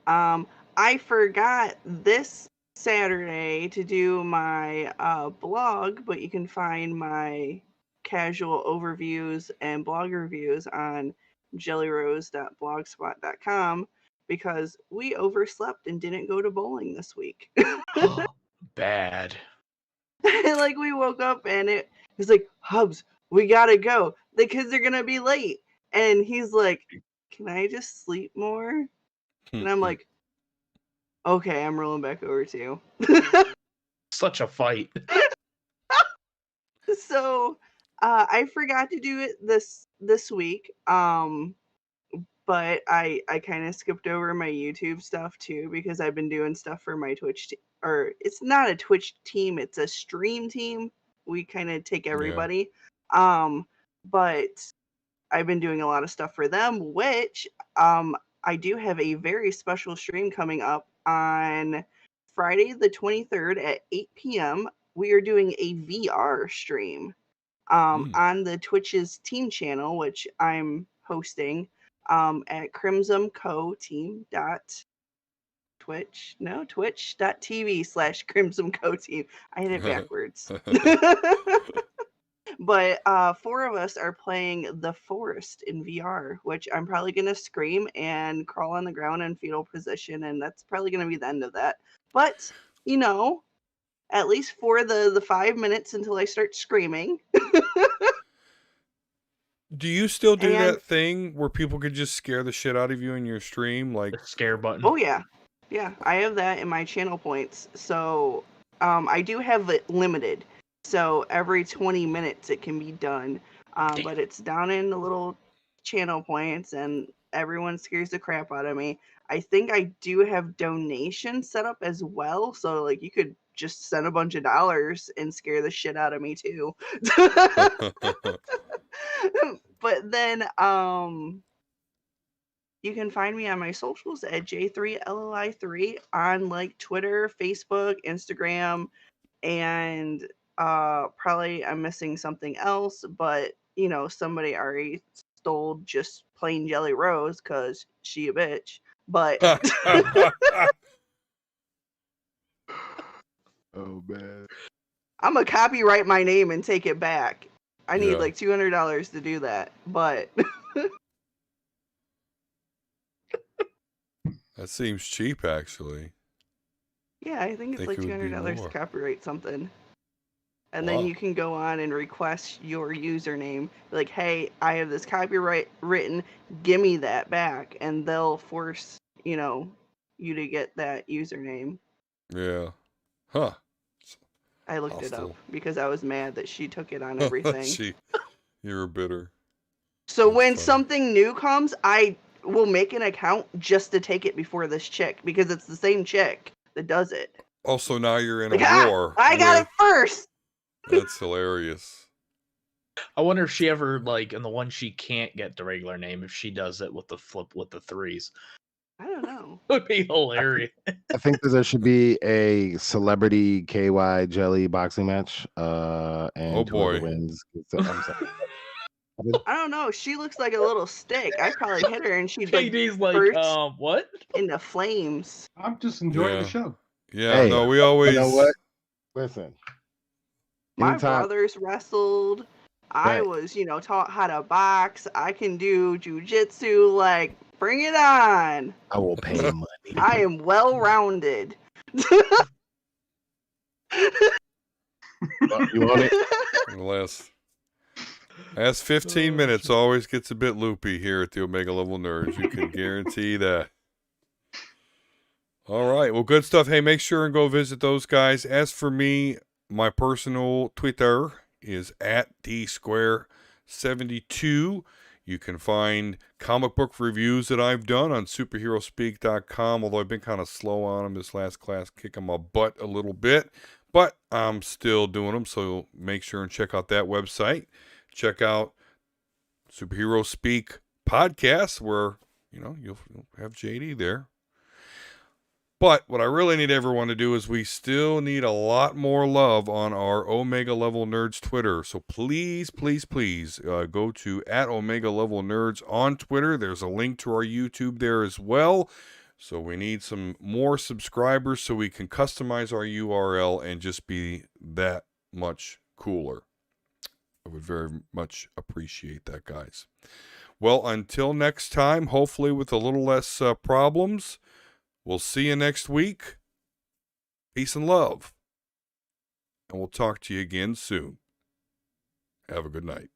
I forgot this Saturday to do my blog, but you can find my casual overviews and blog reviews on jellyrose.blogspot.com because we overslept and didn't go to bowling this week. Bad. Like we woke up and it was like, Hubs, we gotta go. The kids are gonna be late. And he's like, can I just sleep more? And I'm like, okay, I'm rolling back over to you. Such a fight. So I forgot to do it this week. But I kind of skipped over my YouTube stuff too because I've been doing stuff for my Twitch or it's not a Twitch team, it's a stream team. We kind of take everybody. But I've been doing a lot of stuff for them, which I do have a very special stream coming up on Friday the 23rd at 8 p.m. We are doing a VR stream on the Twitch's team channel, which I'm hosting at twitch.tv/crimsonco team. I had it backwards. But 4 of us are playing The Forest in VR, which I'm probably going to scream and crawl on the ground in fetal position, and that's probably going to be the end of that. But, at least for the 5 minutes until I start screaming. Do you still do that thing where people could just scare the shit out of you in your stream? Like the scare button. Oh, yeah. Yeah, I have that in my channel points. So I do have it limited. So every 20 minutes it can be done. But it's down in the little channel points and everyone scares the crap out of me. I think I do have donations set up as well. So like you could just send a bunch of dollars and scare the shit out of me too. But then you can find me on my socials at J3LLI3 on like Twitter, Facebook, Instagram, and probably I'm missing something else, but somebody already stole just plain Jelly Rose because she a bitch. But oh man, I'm gonna copyright my name and take it back. I need like $200 to do that, but that seems cheap, actually. Yeah, I think it's like $200 to copyright something. And then you can go on and request your username. Like, hey, I have this copyright written. Give me that back. And they'll force, you to get that username. Yeah. Huh. I looked it up because I was mad that she took it on everything. You were bitter. So when something new comes, I will make an account just to take it before this chick because it's the same chick that does it. Also, now you're in a war. I got it first. That's hilarious. I wonder if she ever, like, in the one she can't get the regular name, if she does it with the flip with the 3s. I don't know. It would be hilarious. I think that there should be a celebrity KY Jelly boxing match. And whoever wins gets I'm sorry. I don't know. She looks like a little stick. I'd probably hit her and she'd KD's like what? Into flames. I'm just enjoying the show. Yeah, hey, no, we always. You know what? Listen. My brothers wrestled. I was, taught how to box. I can do jujitsu. Like, bring it on. I will pay money. I am well-rounded. You want it? Last 15 minutes always gets a bit loopy here at the Omega Level Nerds. You can guarantee that. All right. Well, good stuff. Hey, make sure and go visit those guys. As for me, My personal Twitter is at dsquare72. You can find comic book reviews that I've done on superheroespeak.com, although I've been kind of slow on them this last class, kicking my butt a little bit, but I'm still doing them, so make sure and check out that website. Check out Superhero Speak podcast, where, you'll have JD there. But what I really need everyone to do is we still need a lot more love on our Omega Level Nerds Twitter. So please, please, please go to @Omega Level Nerds on Twitter. There's a link to our YouTube there as well. So we need some more subscribers so we can customize our URL and just be that much cooler. I would very much appreciate that, guys. Well, until next time, hopefully with a little less problems. We'll see you next week. Peace and love. And we'll talk to you again soon. Have a good night.